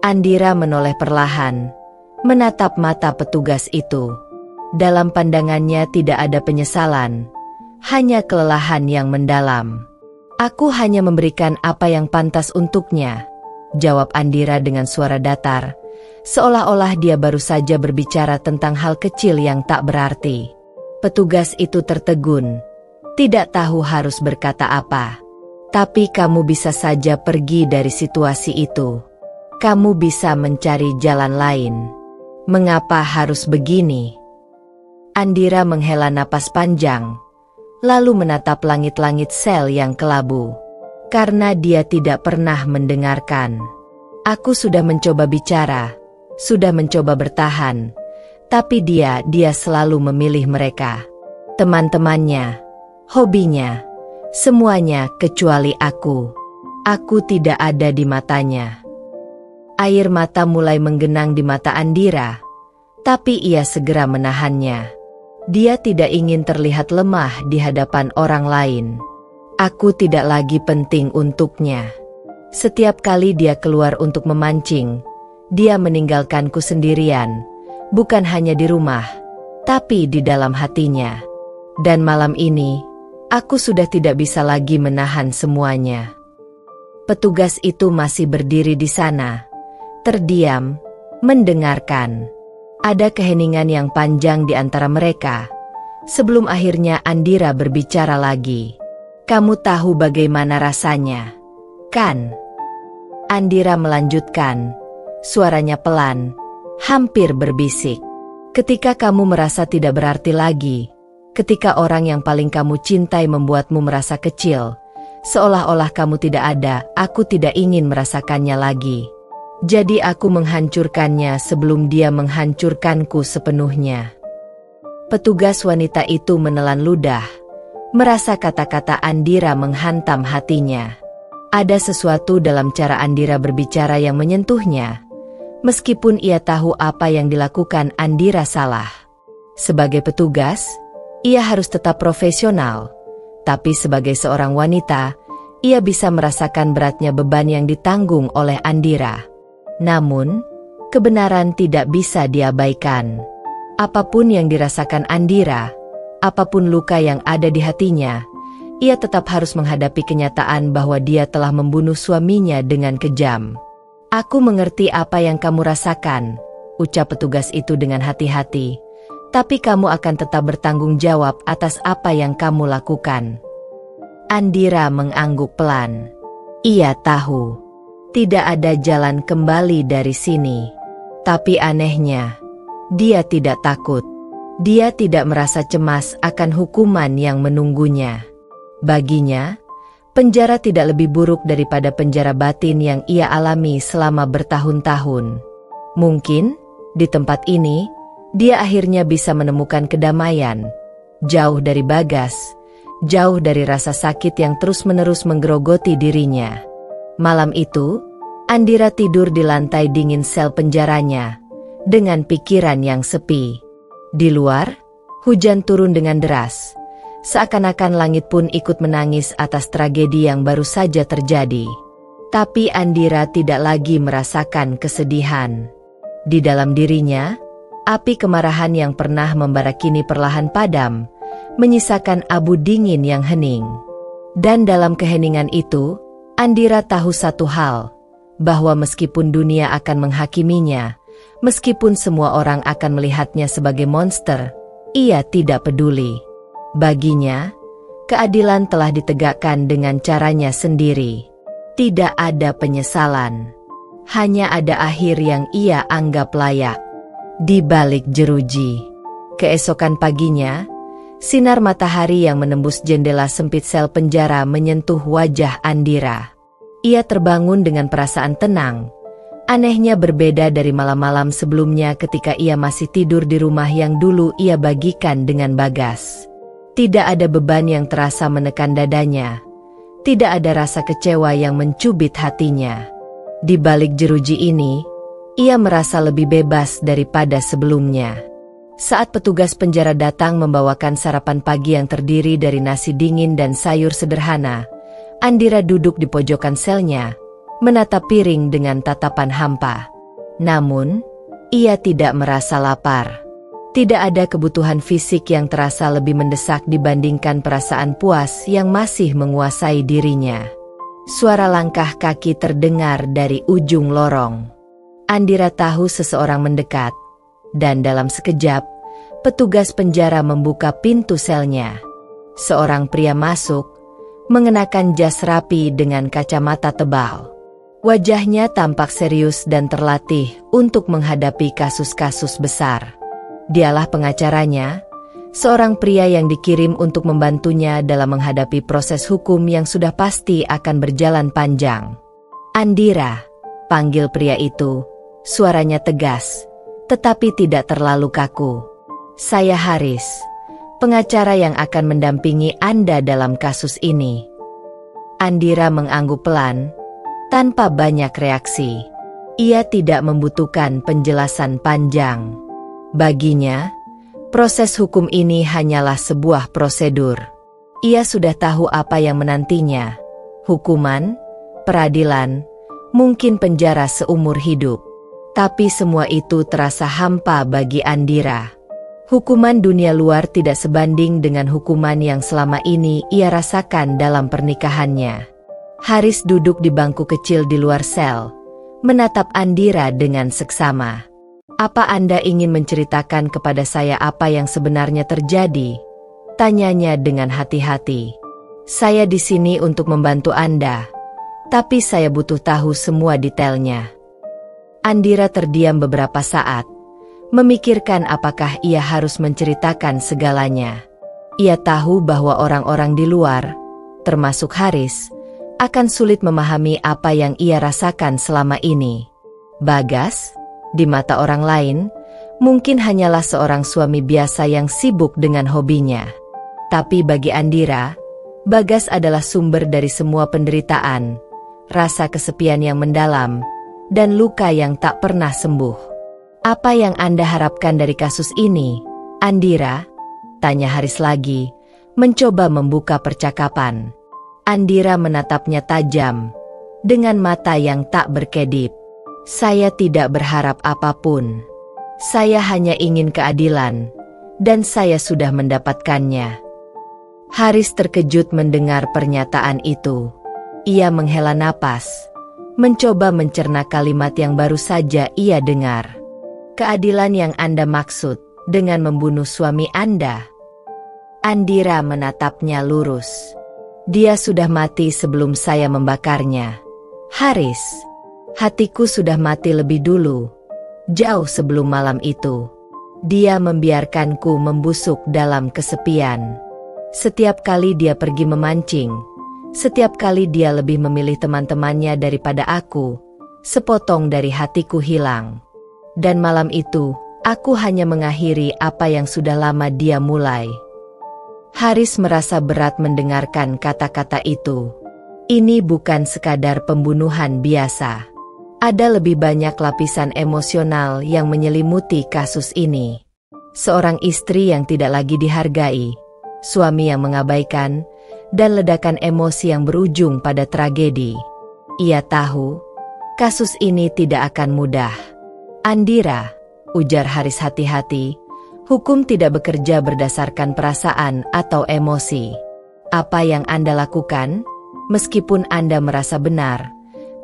A: Andira menoleh perlahan, menatap mata petugas itu. Dalam pandangannya tidak ada penyesalan, hanya kelelahan yang mendalam. "Aku hanya memberikan apa yang pantas untuknya," jawab Andira dengan suara datar, seolah-olah dia baru saja berbicara tentang hal kecil yang tak berarti. Petugas itu tertegun, tidak tahu harus berkata apa. "Tapi kamu bisa saja pergi dari situasi itu. Kamu bisa mencari jalan lain. Mengapa harus begini?" Andira menghela napas panjang, lalu menatap langit-langit sel yang kelabu. Karena dia tidak pernah mendengarkan. "Aku sudah mencoba bicara, sudah mencoba bertahan, tapi dia selalu memilih mereka. Teman-temannya, hobinya, semuanya kecuali aku. Aku tidak ada di matanya." Air mata mulai menggenang di mata Andira, tapi ia segera menahannya. Dia tidak ingin terlihat lemah di hadapan orang lain. "Aku tidak lagi penting untuknya. Setiap kali dia keluar untuk memancing, dia meninggalkanku sendirian, bukan hanya di rumah, tapi di dalam hatinya. Dan malam ini, aku sudah tidak bisa lagi menahan semuanya." Petugas itu masih berdiri di sana, terdiam, mendengarkan. Ada keheningan yang panjang di antara mereka, sebelum akhirnya Andira berbicara lagi. "Kamu tahu bagaimana rasanya, kan?" Andira melanjutkan, suaranya pelan, hampir berbisik. "Ketika kamu merasa tidak berarti lagi, ketika orang yang paling kamu cintai membuatmu merasa kecil, seolah-olah kamu tidak ada, aku tidak ingin merasakannya lagi. Jadi aku menghancurkannya sebelum dia menghancurkanku sepenuhnya." Petugas wanita itu menelan ludah, merasa kata-kata Andira menghantam hatinya. Ada sesuatu dalam cara Andira berbicara yang menyentuhnya, meskipun ia tahu apa yang dilakukan Andira salah. Sebagai petugas, ia harus tetap profesional, tapi sebagai seorang wanita, ia bisa merasakan beratnya beban yang ditanggung oleh Andira. Namun, kebenaran tidak bisa diabaikan. Apapun yang dirasakan Andira, apapun luka yang ada di hatinya, ia tetap harus menghadapi kenyataan bahwa dia telah membunuh suaminya dengan kejam. "Aku mengerti apa yang kamu rasakan," ucap petugas itu dengan hati-hati, "tapi kamu akan tetap bertanggung jawab atas apa yang kamu lakukan." Andira mengangguk pelan. Ia tahu tidak ada jalan kembali dari sini. Tapi anehnya, dia tidak takut. Dia tidak merasa cemas akan hukuman yang menunggunya. Baginya, penjara tidak lebih buruk daripada penjara batin yang ia alami selama bertahun-tahun. Mungkin, di tempat ini, dia akhirnya bisa menemukan kedamaian, jauh dari Bagas, jauh dari rasa sakit yang terus-menerus menggerogoti dirinya. Malam itu, Andira tidur di lantai dingin sel penjaranya, dengan pikiran yang sepi. Di luar, hujan turun dengan deras, seakan-akan langit pun ikut menangis atas tragedi yang baru saja terjadi. Tapi Andira tidak lagi merasakan kesedihan. Di dalam dirinya, api kemarahan yang pernah membara kini perlahan padam, menyisakan abu dingin yang hening. Dan dalam keheningan itu, Andira tahu satu hal, bahwa meskipun dunia akan menghakiminya, meskipun semua orang akan melihatnya sebagai monster, ia tidak peduli. Baginya, keadilan telah ditegakkan dengan caranya sendiri. Tidak ada penyesalan. Hanya ada akhir yang ia anggap layak. Di balik jeruji. Keesokan paginya, sinar matahari yang menembus jendela sempit sel penjara menyentuh wajah Andira. Ia terbangun dengan perasaan tenang. Anehnya berbeda dari malam-malam sebelumnya ketika ia masih tidur di rumah yang dulu ia bagikan dengan Bagas. Tidak ada beban yang terasa menekan dadanya. Tidak ada rasa kecewa yang mencubit hatinya. Di balik jeruji ini, ia merasa lebih bebas daripada sebelumnya. Saat petugas penjara datang membawakan sarapan pagi yang terdiri dari nasi dingin dan sayur sederhana, Andira duduk di pojokan selnya, menatap piring dengan tatapan hampa. Namun, ia tidak merasa lapar. Tidak ada kebutuhan fisik yang terasa lebih mendesak dibandingkan perasaan puas yang masih menguasai dirinya. Suara langkah kaki terdengar dari ujung lorong. Andira tahu seseorang mendekat, dan dalam sekejap, petugas penjara membuka pintu selnya. Seorang pria masuk, mengenakan jas rapi dengan kacamata tebal. Wajahnya tampak serius dan terlatih untuk menghadapi kasus-kasus besar. Dialah pengacaranya, seorang pria yang dikirim untuk membantunya dalam menghadapi proses hukum yang sudah pasti akan berjalan panjang. Andira, panggil pria itu, suaranya tegas, tetapi tidak terlalu kaku. Saya Haris, pengacara yang akan mendampingi Anda dalam kasus ini. Andira mengangguk pelan, tanpa banyak reaksi. Ia tidak membutuhkan penjelasan panjang. Baginya, proses hukum ini hanyalah sebuah prosedur. Ia sudah tahu apa yang menantinya. Hukuman, peradilan, mungkin penjara seumur hidup. Tapi semua itu terasa hampa bagi Andira. Hukuman dunia luar tidak sebanding dengan hukuman yang selama ini ia rasakan dalam pernikahannya. Haris duduk di bangku kecil di luar sel, menatap Andira dengan seksama. Apa Anda ingin menceritakan kepada saya apa yang sebenarnya terjadi? Tanyanya dengan hati-hati. Saya di sini untuk membantu Anda, tapi saya butuh tahu semua detailnya. Andira terdiam beberapa saat, memikirkan apakah ia harus menceritakan segalanya. Ia tahu bahwa orang-orang di luar, termasuk Haris, akan sulit memahami apa yang ia rasakan selama ini. Bagas, di mata orang lain, mungkin hanyalah seorang suami biasa yang sibuk dengan hobinya. Tapi bagi Andira, Bagas adalah sumber dari semua penderitaan, rasa kesepian yang mendalam, dan luka yang tak pernah sembuh. Apa yang Anda harapkan dari kasus ini, Andira? Tanya Haris lagi, mencoba membuka percakapan. Andira menatapnya tajam, dengan mata yang tak berkedip. Saya tidak berharap apapun. Saya hanya ingin keadilan, dan saya sudah mendapatkannya. Haris terkejut mendengar pernyataan itu. Ia menghela napas, mencoba mencerna kalimat yang baru saja ia dengar. Keadilan yang Anda maksud dengan membunuh suami Anda? Andira menatapnya lurus. Dia sudah mati sebelum saya membakarnya. Haris, hatiku sudah mati lebih dulu, jauh sebelum malam itu. Dia membiarkanku membusuk dalam kesepian. Setiap kali dia pergi memancing, setiap kali dia lebih memilih teman-temannya daripada aku, sepotong dari hatiku hilang. Dan malam itu, aku hanya mengakhiri apa yang sudah lama dia mulai. Haris merasa berat mendengarkan kata-kata itu. Ini bukan sekadar pembunuhan biasa. Ada lebih banyak lapisan emosional yang menyelimuti kasus ini. Seorang istri yang tidak lagi dihargai, suami yang mengabaikan, dan ledakan emosi yang berujung pada tragedi. Ia tahu, kasus ini tidak akan mudah. Andira, ujar Haris hati-hati, hukum tidak bekerja berdasarkan perasaan atau emosi. Apa yang Anda lakukan, meskipun Anda merasa benar,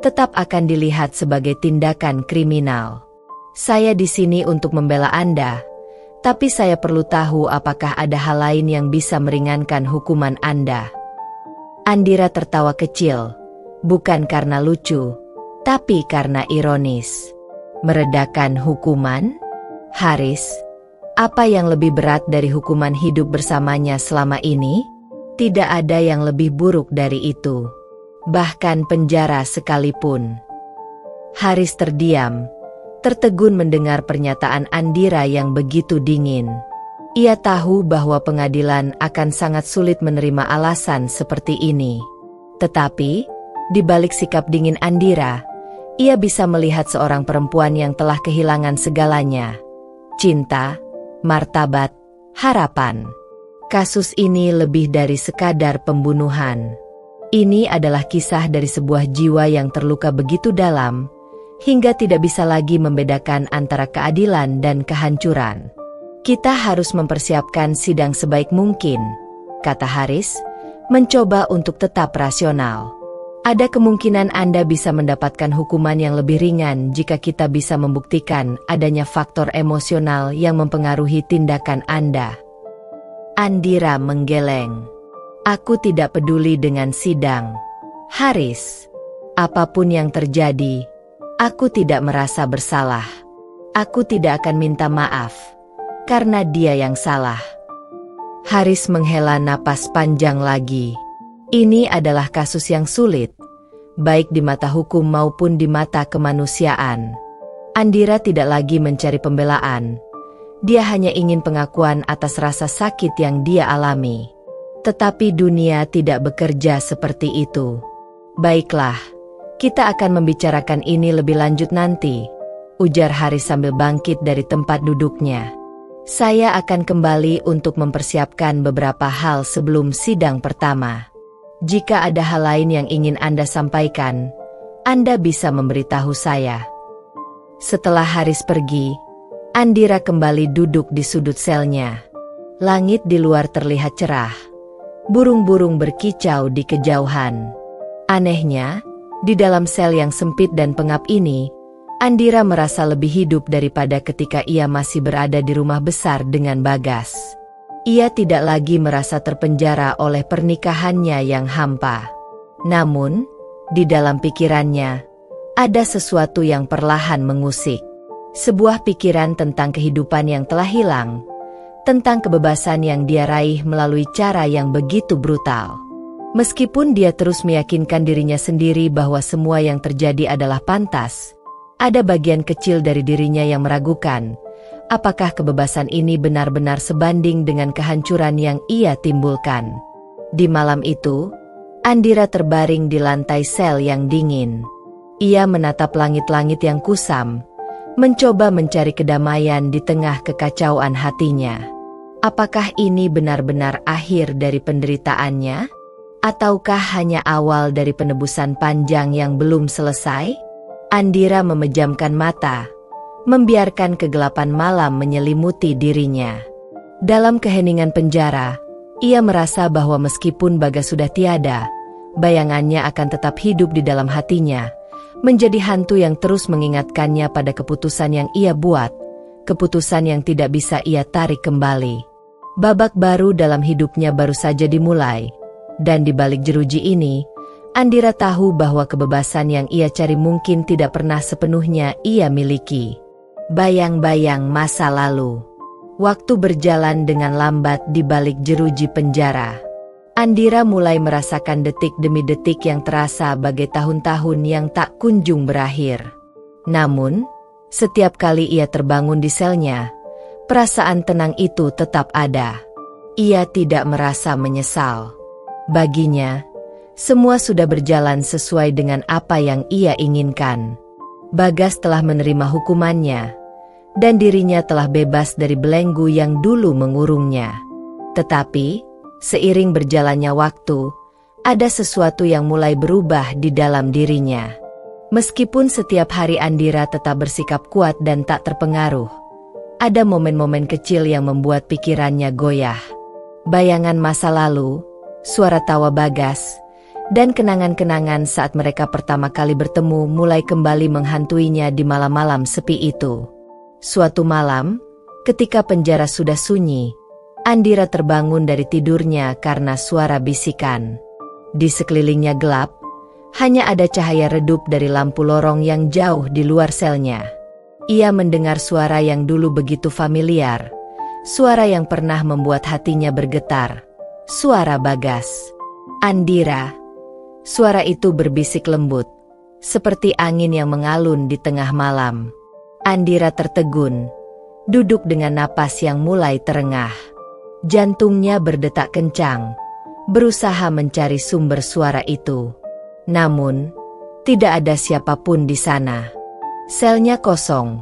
A: tetap akan dilihat sebagai tindakan kriminal. Saya di sini untuk membela Anda, tapi saya perlu tahu apakah ada hal lain yang bisa meringankan hukuman Anda. Andira tertawa kecil, bukan karena lucu, tapi karena ironis. Meredakan hukuman? Haris, apa yang lebih berat dari hukuman hidup bersamanya selama ini? Tidak ada yang lebih buruk dari itu. Bahkan penjara sekalipun. Haris terdiam, tertegun mendengar pernyataan Andira yang begitu dingin. Ia tahu bahwa pengadilan akan sangat sulit menerima alasan seperti ini. Tetapi, di balik sikap dingin Andira, ia bisa melihat seorang perempuan yang telah kehilangan segalanya. Cinta, martabat, harapan. Kasus ini lebih dari sekadar pembunuhan. Ini adalah kisah dari sebuah jiwa yang terluka begitu dalam, hingga tidak bisa lagi membedakan antara keadilan dan kehancuran. Kita harus mempersiapkan sidang sebaik mungkin, kata Haris, mencoba untuk tetap rasional. Ada kemungkinan Anda bisa mendapatkan hukuman yang lebih ringan jika kita bisa membuktikan adanya faktor emosional yang mempengaruhi tindakan Anda. Andira menggeleng. Aku tidak peduli dengan sidang. Haris, apapun yang terjadi, aku tidak merasa bersalah. Aku tidak akan minta maaf, karena dia yang salah. Haris menghela napas panjang lagi. Ini adalah kasus yang sulit, baik di mata hukum maupun di mata kemanusiaan. Andira tidak lagi mencari pembelaan. Dia hanya ingin pengakuan atas rasa sakit yang dia alami. Tetapi dunia tidak bekerja seperti itu. Baiklah, kita akan membicarakan ini lebih lanjut nanti, ujar Haris sambil bangkit dari tempat duduknya. Saya akan kembali untuk mempersiapkan beberapa hal sebelum sidang pertama. Jika ada hal lain yang ingin Anda sampaikan, Anda bisa memberitahu saya. Setelah Haris pergi, Andira kembali duduk di sudut selnya. Langit di luar terlihat cerah. Burung-burung berkicau di kejauhan. Anehnya, di dalam sel yang sempit dan pengap ini, Andira merasa lebih hidup daripada ketika ia masih berada di rumah besar dengan Bagas. Ia tidak lagi merasa terpenjara oleh pernikahannya yang hampa. Namun, di dalam pikirannya, ada sesuatu yang perlahan mengusik. Sebuah pikiran tentang kehidupan yang telah hilang, tentang kebebasan yang dia raih melalui cara yang begitu brutal. Meskipun dia terus meyakinkan dirinya sendiri bahwa semua yang terjadi adalah pantas, ada bagian kecil dari dirinya yang meragukan, apakah kebebasan ini benar-benar sebanding dengan kehancuran yang ia timbulkan. Di malam itu, Andira terbaring di lantai sel yang dingin. Ia menatap langit-langit yang kusam, mencoba mencari kedamaian di tengah kekacauan hatinya. Apakah ini benar-benar akhir dari penderitaannya? Ataukah hanya awal dari penebusan panjang yang belum selesai? Andira memejamkan mata, membiarkan kegelapan malam menyelimuti dirinya. Dalam keheningan penjara, ia merasa bahwa meskipun Bagas sudah tiada, bayangannya akan tetap hidup di dalam hatinya, menjadi hantu yang terus mengingatkannya pada keputusan yang ia buat, keputusan yang tidak bisa ia tarik kembali. Babak baru dalam hidupnya baru saja dimulai, dan di balik jeruji ini, Andira tahu bahwa kebebasan yang ia cari mungkin tidak pernah sepenuhnya ia miliki. Bayang-bayang masa lalu. Waktu berjalan dengan lambat di balik jeruji penjara. Andira mulai merasakan detik demi detik yang terasa bagai tahun-tahun yang tak kunjung berakhir. Namun, setiap kali ia terbangun di selnya, perasaan tenang itu tetap ada. Ia tidak merasa menyesal. Baginya, semua sudah berjalan sesuai dengan apa yang ia inginkan. Bagas telah menerima hukumannya, dan dirinya telah bebas dari belenggu yang dulu mengurungnya. Tetapi, seiring berjalannya waktu, ada sesuatu yang mulai berubah di dalam dirinya. Meskipun setiap hari Andira tetap bersikap kuat dan tak terpengaruh, ada momen-momen kecil yang membuat pikirannya goyah. Bayangan masa lalu, suara tawa Bagas, dan kenangan-kenangan saat mereka pertama kali bertemu mulai kembali menghantuinya di malam-malam sepi itu. Suatu malam, ketika penjara sudah sunyi, Andira terbangun dari tidurnya karena suara bisikan. Di sekelilingnya gelap, hanya ada cahaya redup dari lampu lorong yang jauh di luar selnya. Ia mendengar suara yang dulu begitu familiar, suara yang pernah membuat hatinya bergetar. Suara Bagas. Andira. Suara itu berbisik lembut, seperti angin yang mengalun di tengah malam. Andira tertegun. duduk dengan napas yang mulai terengah. Jantungnya berdetak kencang, berusaha mencari sumber suara itu. Namun, tidak ada siapapun di sana. Selnya kosong,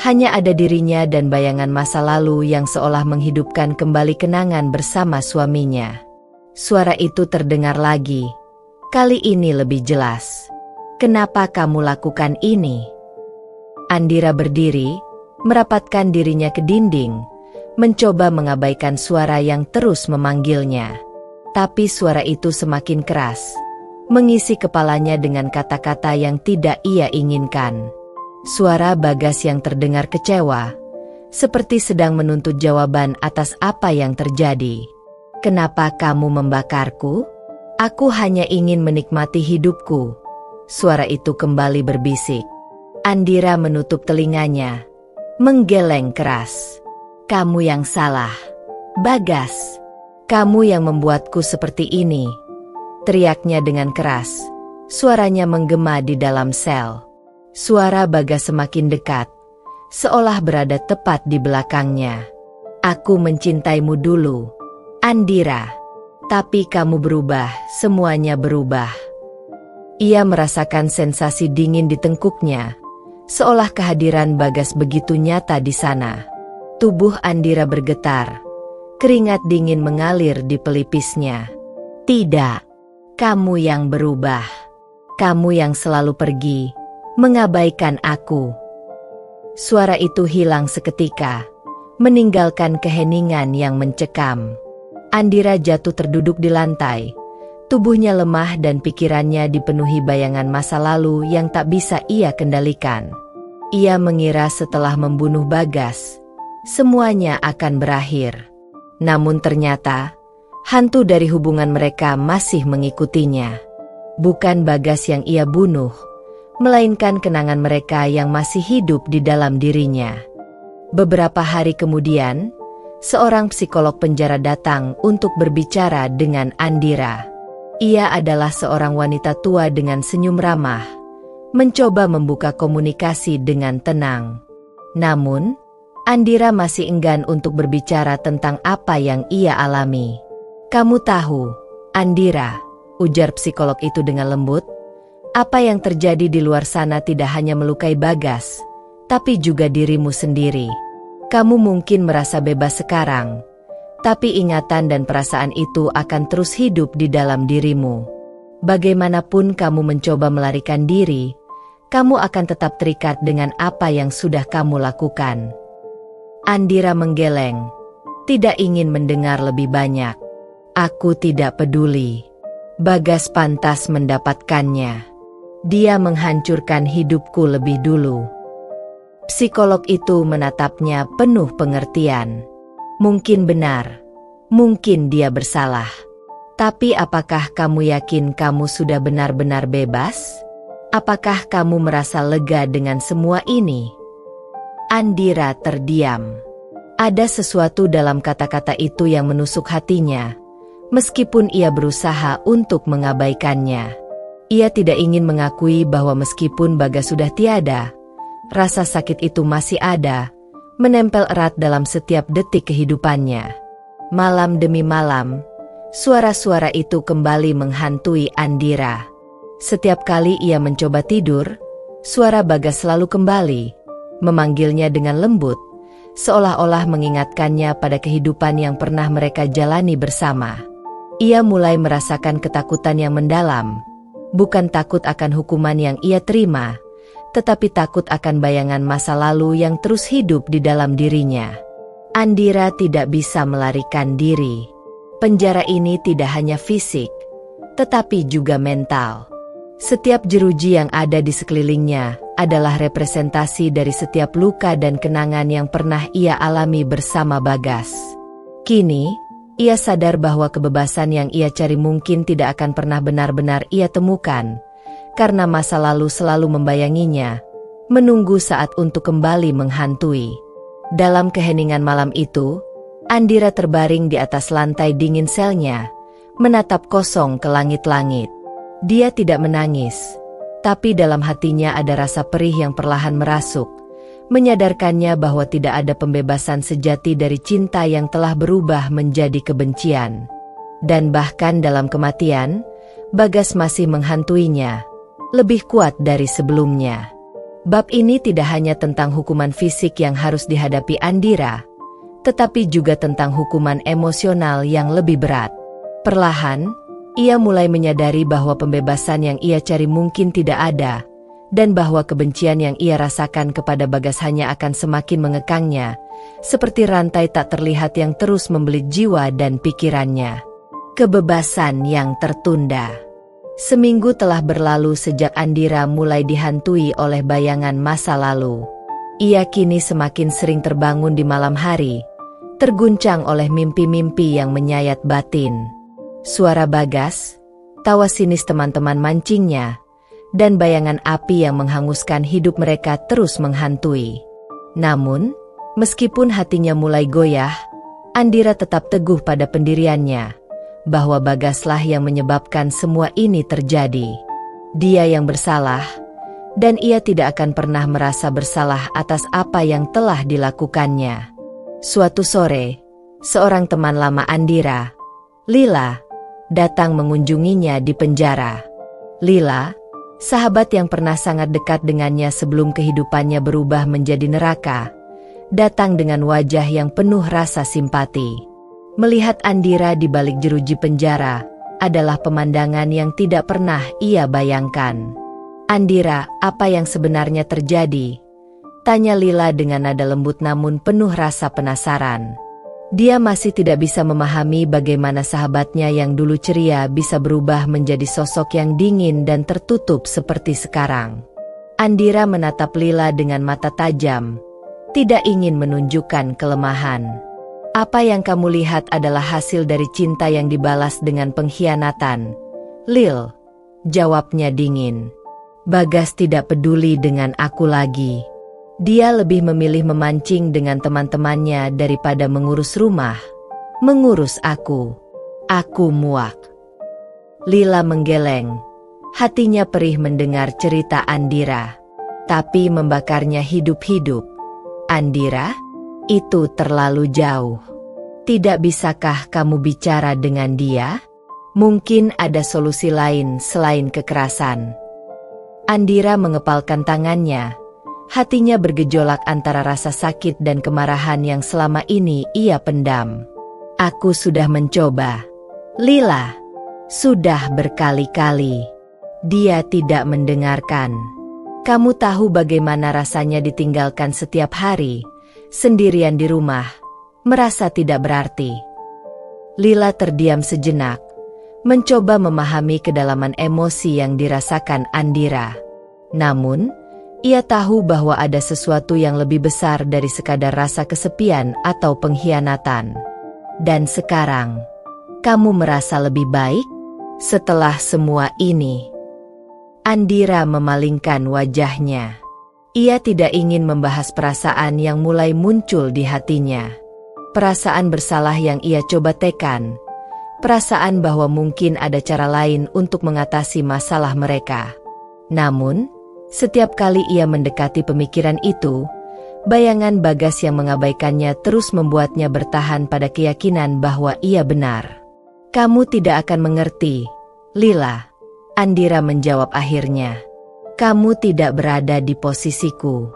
A: hanya ada dirinya dan bayangan masa lalu yang seolah menghidupkan kembali kenangan bersama suaminya. Suara itu terdengar lagi, kali ini lebih jelas. "Kenapa kamu lakukan ini?" Andira berdiri, merapatkan dirinya ke dinding, mencoba mengabaikan suara yang terus memanggilnya. Tapi suara itu semakin keras, mengisi kepalanya dengan kata-kata yang tidak ia inginkan. Suara Bagas yang terdengar kecewa, seperti sedang menuntut jawaban atas apa yang terjadi. "Kenapa kamu membakarku? Aku hanya ingin menikmati hidupku." Suara itu kembali berbisik. Andira menutup telinganya, menggeleng keras. "Kamu yang salah, Bagas. Kamu yang membuatku seperti ini." Teriaknya dengan keras. Suaranya menggema di dalam sel. Suara Bagas semakin dekat, seolah berada tepat di belakangnya. "Aku mencintaimu dulu, Andira. Tapi kamu berubah, semuanya berubah." Ia merasakan sensasi dingin di tengkuknya, seolah kehadiran Bagas begitu nyata di sana. Tubuh Andira bergetar, keringat dingin mengalir di pelipisnya. "Tidak, kamu yang berubah. Kamu yang selalu pergi, mengabaikan aku." Suara itu hilang seketika, meninggalkan keheningan yang mencekam. Andira jatuh terduduk di lantai, tubuhnya lemah dan pikirannya dipenuhi bayangan masa lalu yang tak bisa ia kendalikan. Ia mengira setelah membunuh Bagas, semuanya akan berakhir. Namun ternyata, hantu dari hubungan mereka masih mengikutinya. Bukan Bagas yang ia bunuh, melainkan kenangan mereka yang masih hidup di dalam dirinya. Beberapa hari kemudian, seorang psikolog penjara datang untuk berbicara dengan Andira. Ia adalah seorang wanita tua dengan senyum ramah, mencoba membuka komunikasi dengan tenang. Namun, Andira masih enggan untuk berbicara tentang apa yang ia alami. "Kamu tahu, Andira," ujar psikolog itu dengan lembut, "apa yang terjadi di luar sana tidak hanya melukai Bagas, tapi juga dirimu sendiri. Kamu mungkin merasa bebas sekarang, tapi ingatan dan perasaan itu akan terus hidup di dalam dirimu. Bagaimanapun kamu mencoba melarikan diri, kamu akan tetap terikat dengan apa yang sudah kamu lakukan." Andira menggeleng, tidak ingin mendengar lebih banyak. "Aku tidak peduli. Bagas pantas mendapatkannya. Dia menghancurkan hidupku lebih dulu." Psikolog itu menatapnya penuh pengertian. "Mungkin benar, mungkin dia bersalah. Tapi apakah kamu yakin kamu sudah benar-benar bebas? Apakah kamu merasa lega dengan semua ini?" Andira terdiam. Ada sesuatu dalam kata-kata itu yang menusuk hatinya, meskipun ia berusaha untuk mengabaikannya. Ia tidak ingin mengakui bahwa meskipun Bagas sudah tiada, rasa sakit itu masih ada, menempel erat dalam setiap detik kehidupannya. Malam demi malam, suara-suara itu kembali menghantui Andira. Setiap kali ia mencoba tidur, suara Bagas selalu kembali, memanggilnya dengan lembut, seolah-olah mengingatkannya pada kehidupan yang pernah mereka jalani bersama. Ia mulai merasakan ketakutan yang mendalam, bukan takut akan hukuman yang ia terima, tetapi takut akan bayangan masa lalu yang terus hidup di dalam dirinya. Andira tidak bisa melarikan diri. Penjara ini tidak hanya fisik, tetapi juga mental. Setiap jeruji yang ada di sekelilingnya adalah representasi dari setiap luka dan kenangan yang pernah ia alami bersama Bagas. Kini, ia sadar bahwa kebebasan yang ia cari mungkin tidak akan pernah benar-benar ia temukan, karena masa lalu selalu membayanginya, menunggu saat untuk kembali menghantui. Dalam keheningan malam itu, Andira terbaring di atas lantai dingin selnya, menatap kosong ke langit-langit. Dia tidak menangis, tapi dalam hatinya ada rasa perih yang perlahan merasuk, menyadarkannya bahwa tidak ada pembebasan sejati dari cinta yang telah berubah menjadi kebencian. Dan bahkan dalam kematian, Bagas masih menghantuinya, lebih kuat dari sebelumnya. Bab ini tidak hanya tentang hukuman fisik yang harus dihadapi Andira, tetapi juga tentang hukuman emosional yang lebih berat. Perlahan, ia mulai menyadari bahwa pembebasan yang ia cari mungkin tidak ada, dan bahwa kebencian yang ia rasakan kepada Bagas hanya akan semakin mengekangnya, seperti rantai tak terlihat yang terus membelit jiwa dan pikirannya. Kebebasan yang tertunda. Seminggu telah berlalu sejak Andira mulai dihantui oleh bayangan masa lalu. Ia kini semakin sering terbangun di malam hari, terguncang oleh mimpi-mimpi yang menyayat batin. Suara Bagas, tawa sinis teman-teman mancingnya, dan bayangan api yang menghanguskan hidup mereka terus menghantui. Namun, meskipun hatinya mulai goyah, Andira tetap teguh pada pendiriannya, bahwa Bagaslah yang menyebabkan semua ini terjadi. Dia yang bersalah, dan ia tidak akan pernah merasa bersalah atas apa yang telah dilakukannya. Suatu sore, seorang teman lama Andira, Lila, datang mengunjunginya di penjara. Lila, sahabat yang pernah sangat dekat dengannya sebelum kehidupannya berubah menjadi neraka, datang dengan wajah yang penuh rasa simpati. Melihat Andira di balik jeruji penjara adalah pemandangan yang tidak pernah ia bayangkan. "Andira, apa yang sebenarnya terjadi?" tanya Lila dengan nada lembut namun penuh rasa penasaran. Dia masih tidak bisa memahami bagaimana sahabatnya yang dulu ceria bisa berubah menjadi sosok yang dingin dan tertutup seperti sekarang. Andira menatap Lila dengan mata tajam, tidak ingin menunjukkan kelemahan. "Apa yang kamu lihat adalah hasil dari cinta yang dibalas dengan pengkhianatan, Lil," jawabnya dingin. "Bagas tidak peduli dengan aku lagi. Dia lebih memilih memancing dengan teman-temannya daripada mengurus rumah, mengurus aku. Aku muak." Lila menggeleng, hatinya perih mendengar cerita Andira, tapi membakarnya hidup-hidup. "Andira? Itu terlalu jauh. Tidak bisakah kamu bicara dengan dia? Mungkin ada solusi lain selain kekerasan." Andira mengepalkan tangannya. Hatinya bergejolak antara rasa sakit dan kemarahan yang selama ini ia pendam. "Aku sudah mencoba, Lila. Sudah berkali-kali." Dia tidak mendengarkan. "Kamu tahu bagaimana rasanya ditinggalkan setiap hari, sendirian di rumah, merasa tidak berarti." Lila terdiam sejenak, mencoba memahami kedalaman emosi yang dirasakan Andira. Namun, ia tahu bahwa ada sesuatu yang lebih besar dari sekadar rasa kesepian atau pengkhianatan. "Dan sekarang, kamu merasa lebih baik setelah semua ini?" Andira memalingkan wajahnya. Ia tidak ingin membahas perasaan yang mulai muncul di hatinya. Perasaan bersalah yang ia coba tekan. Perasaan bahwa mungkin ada cara lain untuk mengatasi masalah mereka. Namun, setiap kali ia mendekati pemikiran itu, bayangan Bagas yang mengabaikannya terus membuatnya bertahan pada keyakinan bahwa ia benar. "Kamu tidak akan mengerti, Lila," Andira menjawab akhirnya. "Kamu tidak berada di posisiku.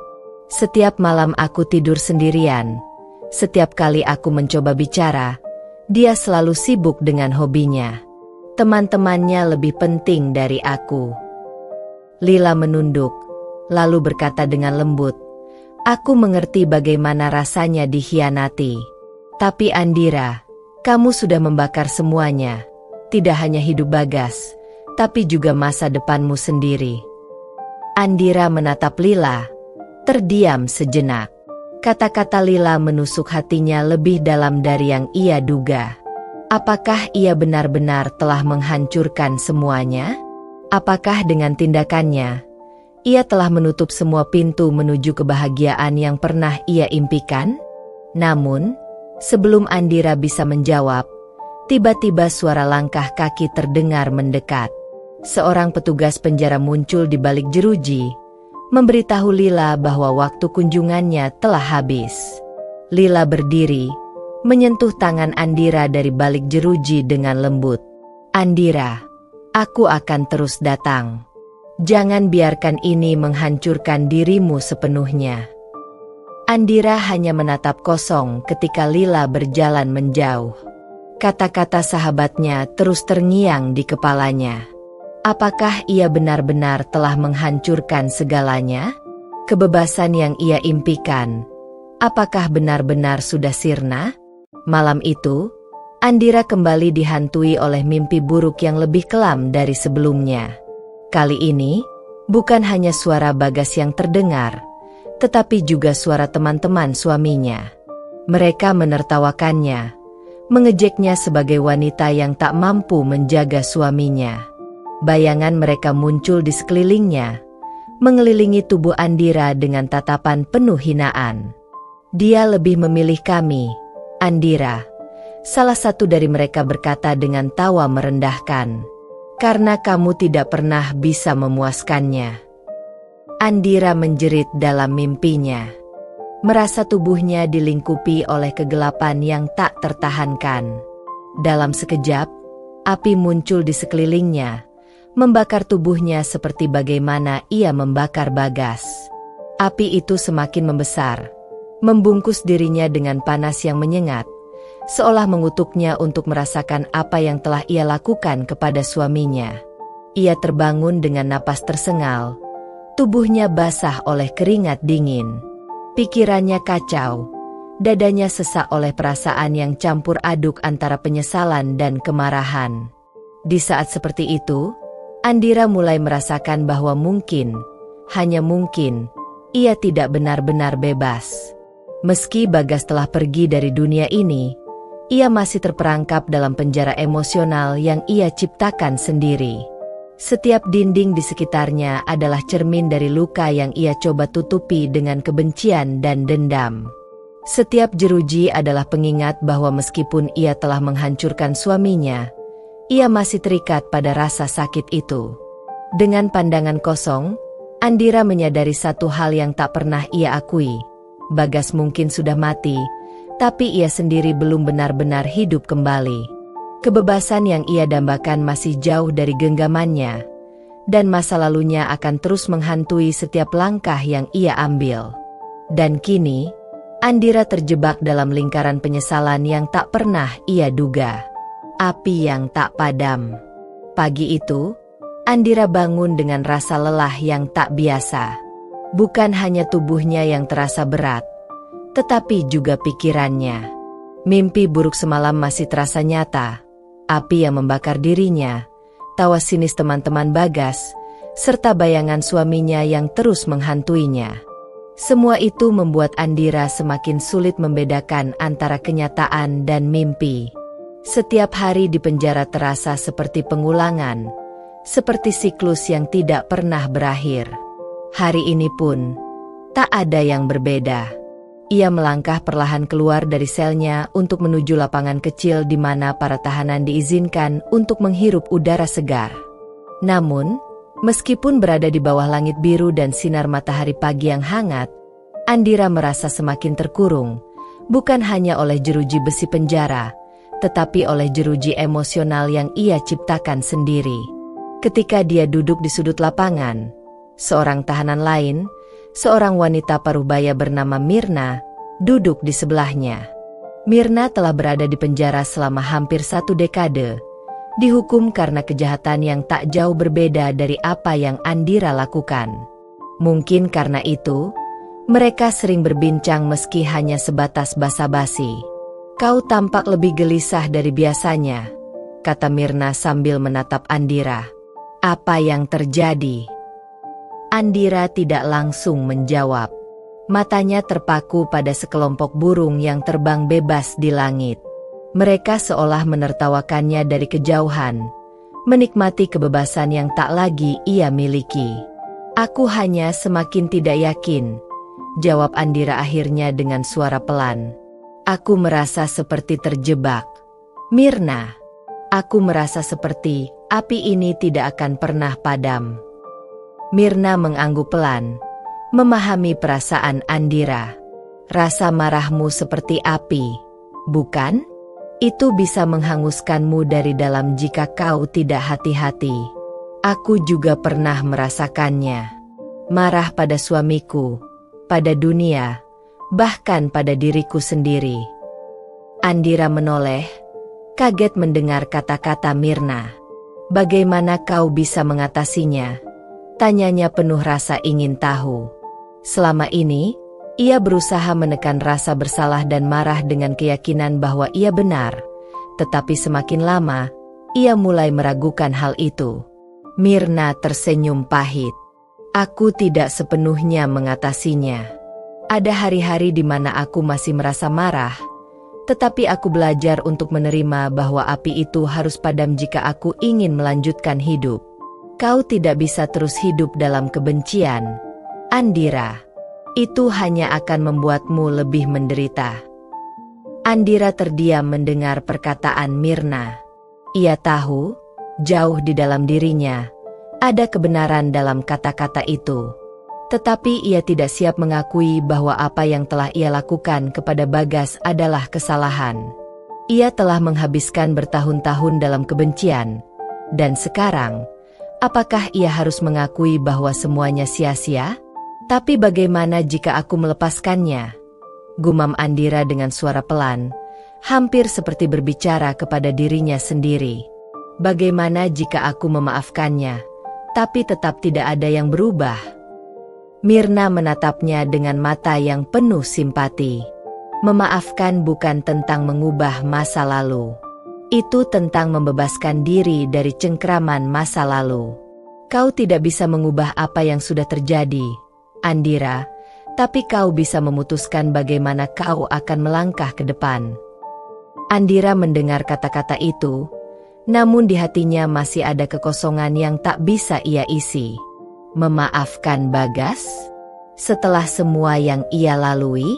A: Setiap malam aku tidur sendirian. Setiap kali aku mencoba bicara, dia selalu sibuk dengan hobinya. Teman-temannya lebih penting dari aku." Lila menunduk, lalu berkata dengan lembut, "Aku mengerti bagaimana rasanya dikhianati. Tapi Andira, kamu sudah membakar semuanya. Tidak hanya hidup Bagas, tapi juga masa depanmu sendiri." Andira menatap Lila, terdiam sejenak. Kata-kata Lila menusuk hatinya lebih dalam dari yang ia duga. Apakah ia benar-benar telah menghancurkan semuanya? Apakah dengan tindakannya, ia telah menutup semua pintu menuju kebahagiaan yang pernah ia impikan? Namun, sebelum Andira bisa menjawab, tiba-tiba suara langkah kaki terdengar mendekat. Seorang petugas penjara muncul di balik jeruji, memberitahu Lila bahwa waktu kunjungannya telah habis. Lila berdiri, menyentuh tangan Andira dari balik jeruji dengan lembut. Andira, aku akan terus datang. Jangan biarkan ini menghancurkan dirimu sepenuhnya. Andira hanya menatap kosong ketika Lila berjalan menjauh. Kata-kata sahabatnya terus terngiang di kepalanya. Apakah ia benar-benar telah menghancurkan segalanya? Kebebasan yang ia impikan, apakah benar-benar sudah sirna? Malam itu, Andira kembali dihantui oleh mimpi buruk yang lebih kelam dari sebelumnya. Kali ini, bukan hanya suara Bagas yang terdengar, tetapi juga suara teman-teman suaminya. Mereka menertawakannya, mengejeknya sebagai wanita yang tak mampu menjaga suaminya. Bayangan mereka muncul di sekelilingnya, mengelilingi tubuh Andira dengan tatapan penuh hinaan. Dia lebih memilih kami, Andira. Salah satu dari mereka berkata dengan tawa merendahkan. Karena kamu tidak pernah bisa memuaskannya. Andira menjerit dalam mimpinya. Merasa tubuhnya dilingkupi oleh kegelapan yang tak tertahankan. Dalam sekejap, api muncul di sekelilingnya, membakar tubuhnya seperti bagaimana ia membakar Bagas. Api itu semakin membesar, membungkus dirinya dengan panas yang menyengat, seolah mengutuknya untuk merasakan apa yang telah ia lakukan kepada suaminya. Ia terbangun dengan napas tersengal, tubuhnya basah oleh keringat dingin. Pikirannya kacau, dadanya sesak oleh perasaan yang campur aduk antara penyesalan dan kemarahan. Di saat seperti itu, Andira mulai merasakan bahwa mungkin, hanya mungkin, ia tidak benar-benar bebas. Meski Bagas telah pergi dari dunia ini, ia masih terperangkap dalam penjara emosional yang ia ciptakan sendiri. Setiap dinding di sekitarnya adalah cermin dari luka yang ia coba tutupi dengan kebencian dan dendam. Setiap jeruji adalah pengingat bahwa meskipun ia telah menghancurkan suaminya, ia masih terikat pada rasa sakit itu. Dengan pandangan kosong, Andira menyadari satu hal yang tak pernah ia akui. Bagas mungkin sudah mati, tapi ia sendiri belum benar-benar hidup kembali. Kebebasan yang ia dambakan masih jauh dari genggamannya, dan masa lalunya akan terus menghantui setiap langkah yang ia ambil. Dan kini, Andira terjebak dalam lingkaran penyesalan yang tak pernah ia duga. Api yang tak padam. Pagi itu, Andira bangun dengan rasa lelah yang tak biasa. Bukan hanya tubuhnya yang terasa berat, tetapi juga pikirannya. Mimpi buruk semalam masih terasa nyata. Api yang membakar dirinya, tawa sinis teman-teman Bagas, serta bayangan suaminya yang terus menghantuinya. Semua itu membuat Andira semakin sulit membedakan antara kenyataan dan mimpi. Setiap hari di penjara terasa seperti pengulangan, seperti siklus yang tidak pernah berakhir. Hari ini pun, tak ada yang berbeda. Ia melangkah perlahan keluar dari selnya untuk menuju lapangan kecil di mana para tahanan diizinkan untuk menghirup udara segar. Namun, meskipun berada di bawah langit biru dan sinar matahari pagi yang hangat, Andira merasa semakin terkurung, bukan hanya oleh jeruji besi penjara, tetapi oleh jeruji emosional yang ia ciptakan sendiri. Ketika dia duduk di sudut lapangan, seorang tahanan lain, seorang wanita parubaya bernama Mirna, duduk di sebelahnya. Mirna telah berada di penjara selama hampir 1 dekade, dihukum karena kejahatan yang tak jauh berbeda dari apa yang Andira lakukan. Mungkin karena itu, mereka sering berbincang meski hanya sebatas basa-basi. Kau tampak lebih gelisah dari biasanya, kata Mirna sambil menatap Andira. Apa yang terjadi? Andira tidak langsung menjawab. Matanya terpaku pada sekelompok burung yang terbang bebas di langit. Mereka seolah menertawakannya dari kejauhan, menikmati kebebasan yang tak lagi ia miliki. Aku hanya semakin tidak yakin, jawab Andira akhirnya dengan suara pelan. Aku merasa seperti terjebak. Mirna, aku merasa seperti api ini tidak akan pernah padam. Mirna mengangguk pelan, memahami perasaan Andira. Rasa marahmu seperti api, bukan? Itu bisa menghanguskanmu dari dalam jika kau tidak hati-hati. Aku juga pernah merasakannya. Marah pada suamiku, pada dunia, bahkan pada diriku sendiri. Andira menoleh, kaget mendengar kata-kata Mirna. Bagaimana kau bisa mengatasinya? Tanyanya penuh rasa ingin tahu. Selama ini, ia berusaha menekan rasa bersalah dan marah dengan keyakinan bahwa ia benar. Tetapi semakin lama, ia mulai meragukan hal itu. Mirna tersenyum pahit. Aku tidak sepenuhnya mengatasinya. Ada hari-hari di mana aku masih merasa marah, tetapi aku belajar untuk menerima bahwa api itu harus padam jika aku ingin melanjutkan hidup. Kau tidak bisa terus hidup dalam kebencian, Andira. Itu hanya akan membuatmu lebih menderita. Andira terdiam mendengar perkataan Mirna. Ia tahu, jauh di dalam dirinya, ada kebenaran dalam kata-kata itu. Tetapi ia tidak siap mengakui bahwa apa yang telah ia lakukan kepada Bagas adalah kesalahan. Ia telah menghabiskan bertahun-tahun dalam kebencian. Dan sekarang, apakah ia harus mengakui bahwa semuanya sia-sia? Tapi bagaimana jika aku melepaskannya? Gumam Andira dengan suara pelan, hampir seperti berbicara kepada dirinya sendiri. Bagaimana jika aku memaafkannya, tapi tetap tidak ada yang berubah? Mirna menatapnya dengan mata yang penuh simpati. Memaafkan bukan tentang mengubah masa lalu. Itu tentang membebaskan diri dari cengkraman masa lalu. Kau tidak bisa mengubah apa yang sudah terjadi, Andira, tapi kau bisa memutuskan bagaimana kau akan melangkah ke depan. Andira mendengar kata-kata itu, namun di hatinya masih ada kekosongan yang tak bisa ia isi. Memaafkan Bagas? Setelah semua yang ia lalui?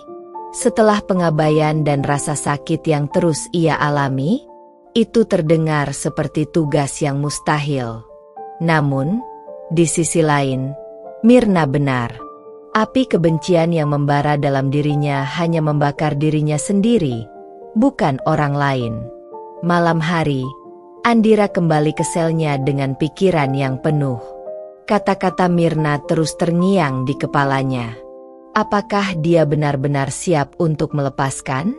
A: Setelah pengabaian dan rasa sakit yang terus ia alami? Itu terdengar seperti tugas yang mustahil. Namun, di sisi lain, Mirna benar. Api kebencian yang membara dalam dirinya hanya membakar dirinya sendiri, bukan orang lain. Malam hari, Andira kembali ke selnya dengan pikiran yang penuh. Kata-kata Mirna terus terngiang di kepalanya. Apakah dia benar-benar siap untuk melepaskan?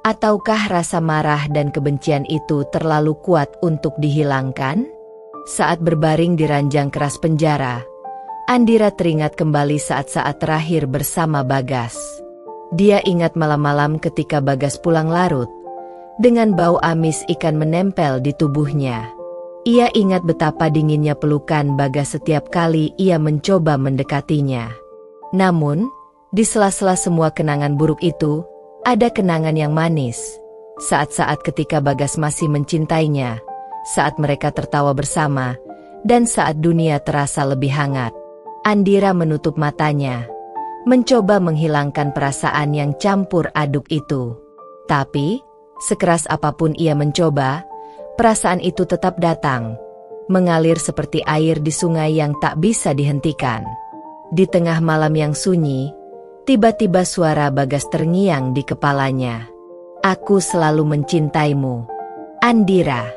A: Ataukah rasa marah dan kebencian itu terlalu kuat untuk dihilangkan? Saat berbaring di ranjang keras penjara, Andira teringat kembali saat-saat terakhir bersama Bagas. Dia ingat malam-malam ketika Bagas pulang larut, dengan bau amis ikan menempel di tubuhnya. Ia ingat betapa dinginnya pelukan Bagas setiap kali ia mencoba mendekatinya. Namun, di sela-sela semua kenangan buruk itu, ada kenangan yang manis. Saat-saat ketika Bagas masih mencintainya, saat mereka tertawa bersama, dan saat dunia terasa lebih hangat. Andira menutup matanya, mencoba menghilangkan perasaan yang campur aduk itu. Tapi, sekeras apapun ia mencoba, perasaan itu tetap datang, mengalir seperti air di sungai yang tak bisa dihentikan. Di tengah malam yang sunyi, tiba-tiba suara Bagas terngiang di kepalanya. Aku selalu mencintaimu, Andira.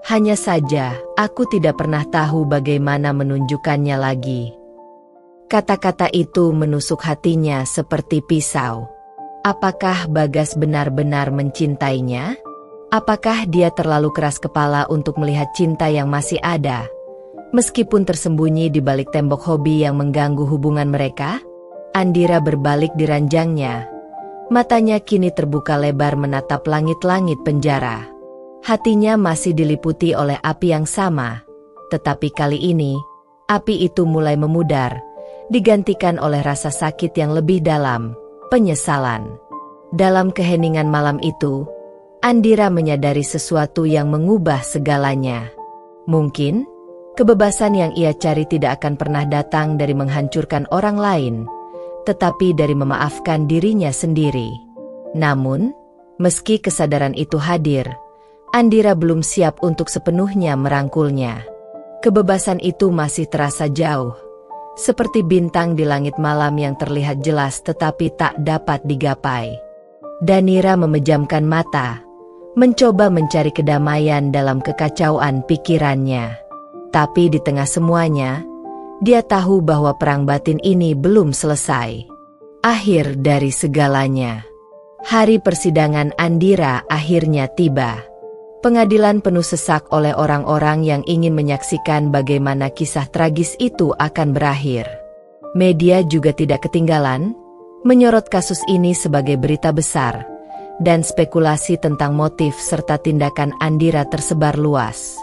A: Hanya saja, aku tidak pernah tahu bagaimana menunjukkannya lagi. Kata-kata itu menusuk hatinya seperti pisau. Apakah Bagas benar-benar mencintainya? Apakah dia terlalu keras kepala untuk melihat cinta yang masih ada, meskipun tersembunyi di balik tembok hobi yang mengganggu hubungan mereka? Andira berbalik di ranjangnya. Matanya kini terbuka lebar menatap langit-langit penjara. Hatinya masih diliputi oleh api yang sama, tetapi kali ini, api itu mulai memudar, digantikan oleh rasa sakit yang lebih dalam, penyesalan. Dalam keheningan malam itu, Andira menyadari sesuatu yang mengubah segalanya. Mungkin, kebebasan yang ia cari tidak akan pernah datang dari menghancurkan orang lain, tetapi dari memaafkan dirinya sendiri. Namun, meski kesadaran itu hadir, Andira belum siap untuk sepenuhnya merangkulnya. Kebebasan itu masih terasa jauh, seperti bintang di langit malam yang terlihat jelas tetapi tak dapat digapai. Danira memejamkan mata, mencoba mencari kedamaian dalam kekacauan pikirannya. Tapi di tengah semuanya, dia tahu bahwa perang batin ini belum selesai. Akhir dari segalanya. Hari persidangan Andira akhirnya tiba. Pengadilan penuh sesak oleh orang-orang yang ingin menyaksikan bagaimana kisah tragis itu akan berakhir. Media juga tidak ketinggalan, menyorot kasus ini sebagai berita besar, dan spekulasi tentang motif serta tindakan Andira tersebar luas.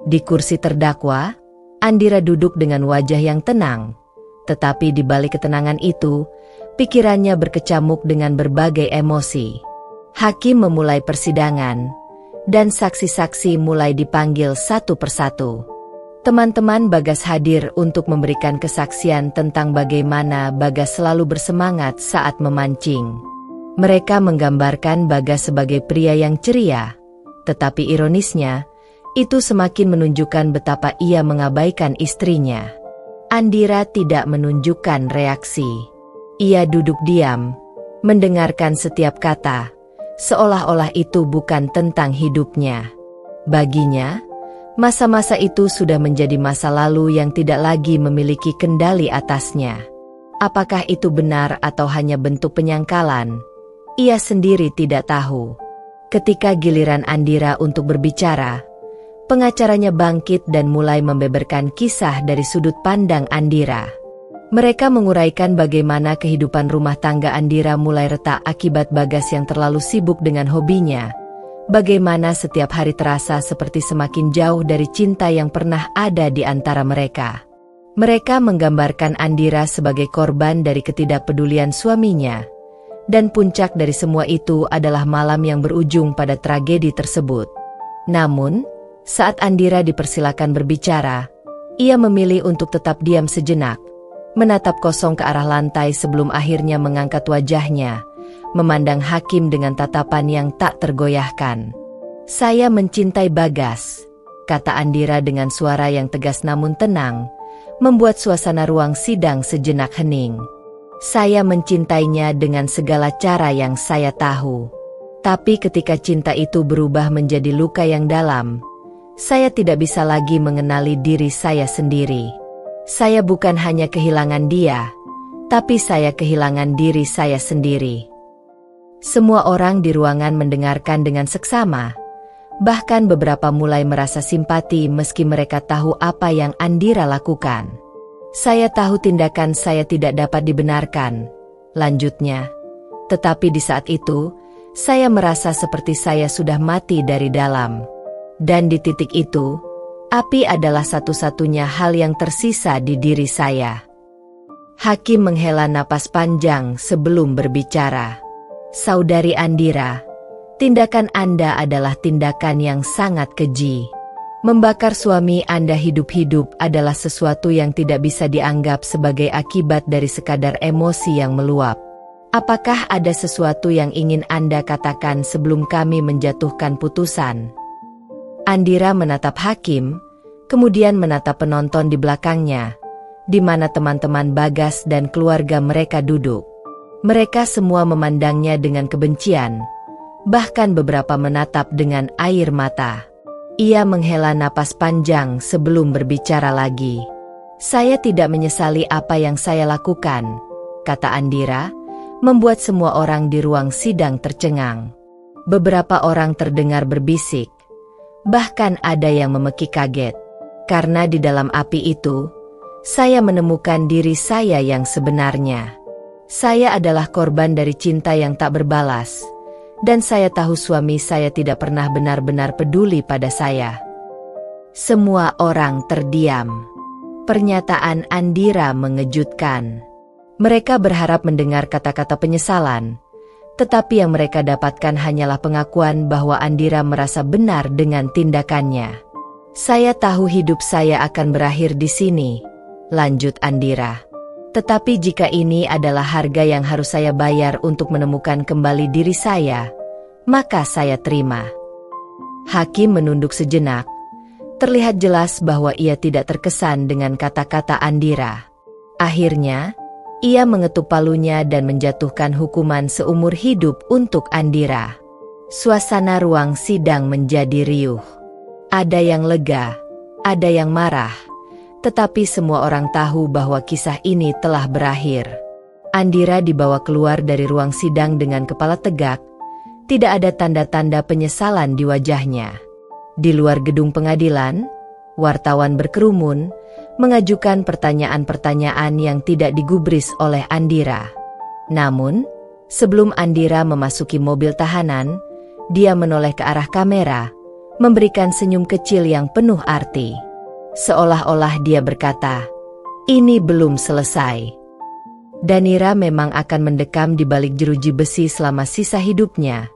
A: Di kursi terdakwa, Andira duduk dengan wajah yang tenang, tetapi di balik ketenangan itu, pikirannya berkecamuk dengan berbagai emosi. Hakim memulai persidangan, dan saksi-saksi mulai dipanggil satu persatu. Teman-teman Bagas hadir untuk memberikan kesaksian tentang bagaimana Bagas selalu bersemangat saat memancing. Mereka menggambarkan Bagas sebagai pria yang ceria, tetapi ironisnya, itu semakin menunjukkan betapa ia mengabaikan istrinya. Andira tidak menunjukkan reaksi. Ia duduk diam, mendengarkan setiap kata, seolah-olah itu bukan tentang hidupnya. Baginya, masa-masa itu sudah menjadi masa lalu yang tidak lagi memiliki kendali atasnya. Apakah itu benar atau hanya bentuk penyangkalan? Ia sendiri tidak tahu. Ketika giliran Andira untuk berbicara, pengacaranya bangkit dan mulai membeberkan kisah dari sudut pandang Andira. Mereka menguraikan bagaimana kehidupan rumah tangga Andira mulai retak akibat Bagas yang terlalu sibuk dengan hobinya. Bagaimana setiap hari terasa seperti semakin jauh dari cinta yang pernah ada di antara mereka. Mereka menggambarkan Andira sebagai korban dari ketidakpedulian suaminya. Dan puncak dari semua itu adalah malam yang berujung pada tragedi tersebut. Namun, saat Andira dipersilakan berbicara, ia memilih untuk tetap diam sejenak, menatap kosong ke arah lantai sebelum akhirnya mengangkat wajahnya, memandang hakim dengan tatapan yang tak tergoyahkan. "Saya mencintai Bagas," kata Andira dengan suara yang tegas namun tenang, membuat suasana ruang sidang sejenak hening. "Saya mencintainya dengan segala cara yang saya tahu. Tapi ketika cinta itu berubah menjadi luka yang dalam, saya tidak bisa lagi mengenali diri saya sendiri. Saya bukan hanya kehilangan dia, tapi saya kehilangan diri saya sendiri." Semua orang di ruangan mendengarkan dengan seksama. Bahkan beberapa mulai merasa simpati meski mereka tahu apa yang Andira lakukan. "Saya tahu tindakan saya tidak dapat dibenarkan," lanjutnya. "Tetapi di saat itu, saya merasa seperti saya sudah mati dari dalam. Dan di titik itu, api adalah satu-satunya hal yang tersisa di diri saya." Hakim menghela napas panjang sebelum berbicara. "Saudari Andira, tindakan Anda adalah tindakan yang sangat keji. Membakar suami Anda hidup-hidup adalah sesuatu yang tidak bisa dianggap sebagai akibat dari sekadar emosi yang meluap. Apakah ada sesuatu yang ingin Anda katakan sebelum kami menjatuhkan putusan?" Andira menatap hakim, kemudian menatap penonton di belakangnya, di mana teman-teman Bagas dan keluarga mereka duduk. Mereka semua memandangnya dengan kebencian, bahkan beberapa menatap dengan air mata. Ia menghela napas panjang sebelum berbicara lagi. "Saya tidak menyesali apa yang saya lakukan," kata Andira, membuat semua orang di ruang sidang tercengang. Beberapa orang terdengar berbisik, bahkan ada yang memekik kaget. "Karena di dalam api itu, saya menemukan diri saya yang sebenarnya. Saya adalah korban dari cinta yang tak berbalas. Dan saya tahu suami saya tidak pernah benar-benar peduli pada saya." Semua orang terdiam. Pernyataan Andira mengejutkan. Mereka berharap mendengar kata-kata penyesalan, tetapi yang mereka dapatkan hanyalah pengakuan bahwa Andira merasa benar dengan tindakannya. "Saya tahu hidup saya akan berakhir di sini," lanjut Andira. "Tetapi jika ini adalah harga yang harus saya bayar untuk menemukan kembali diri saya, maka saya terima." Hakim menunduk sejenak. Terlihat jelas bahwa ia tidak terkesan dengan kata-kata Andira. Akhirnya, ia mengetuk palunya dan menjatuhkan hukuman seumur hidup untuk Andira. Suasana ruang sidang menjadi riuh. Ada yang lega, ada yang marah, tetapi semua orang tahu bahwa kisah ini telah berakhir. Andira dibawa keluar dari ruang sidang dengan kepala tegak, tidak ada tanda-tanda penyesalan di wajahnya. Di luar gedung pengadilan, wartawan berkerumun, mengajukan pertanyaan-pertanyaan yang tidak digubris oleh Andira. Namun, sebelum Andira memasuki mobil tahanan, dia menoleh ke arah kamera, memberikan senyum kecil yang penuh arti. Seolah-olah dia berkata, "Ini belum selesai." Danira memang akan mendekam di balik jeruji besi selama sisa hidupnya,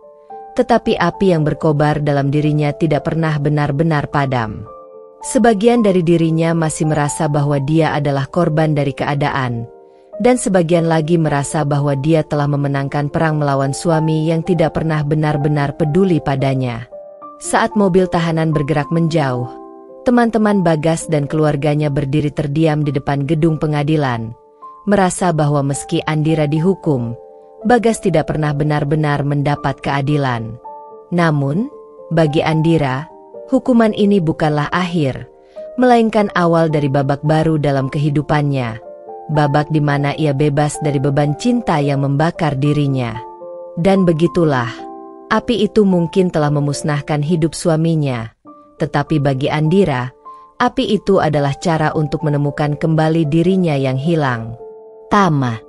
A: tetapi api yang berkobar dalam dirinya tidak pernah benar-benar padam. Sebagian dari dirinya masih merasa bahwa dia adalah korban dari keadaan, dan sebagian lagi merasa bahwa dia telah memenangkan perang melawan suami yang tidak pernah benar-benar peduli padanya. Saat mobil tahanan bergerak menjauh, teman-teman Bagas dan keluarganya berdiri terdiam di depan gedung pengadilan, merasa bahwa meski Andira dihukum, Bagas tidak pernah benar-benar mendapat keadilan. Namun, bagi Andira, hukuman ini bukanlah akhir, melainkan awal dari babak baru dalam kehidupannya. Babak di mana ia bebas dari beban cinta yang membakar dirinya. Dan begitulah, api itu mungkin telah memusnahkan hidup suaminya. Tetapi bagi Andira, api itu adalah cara untuk menemukan kembali dirinya yang hilang. Tamat.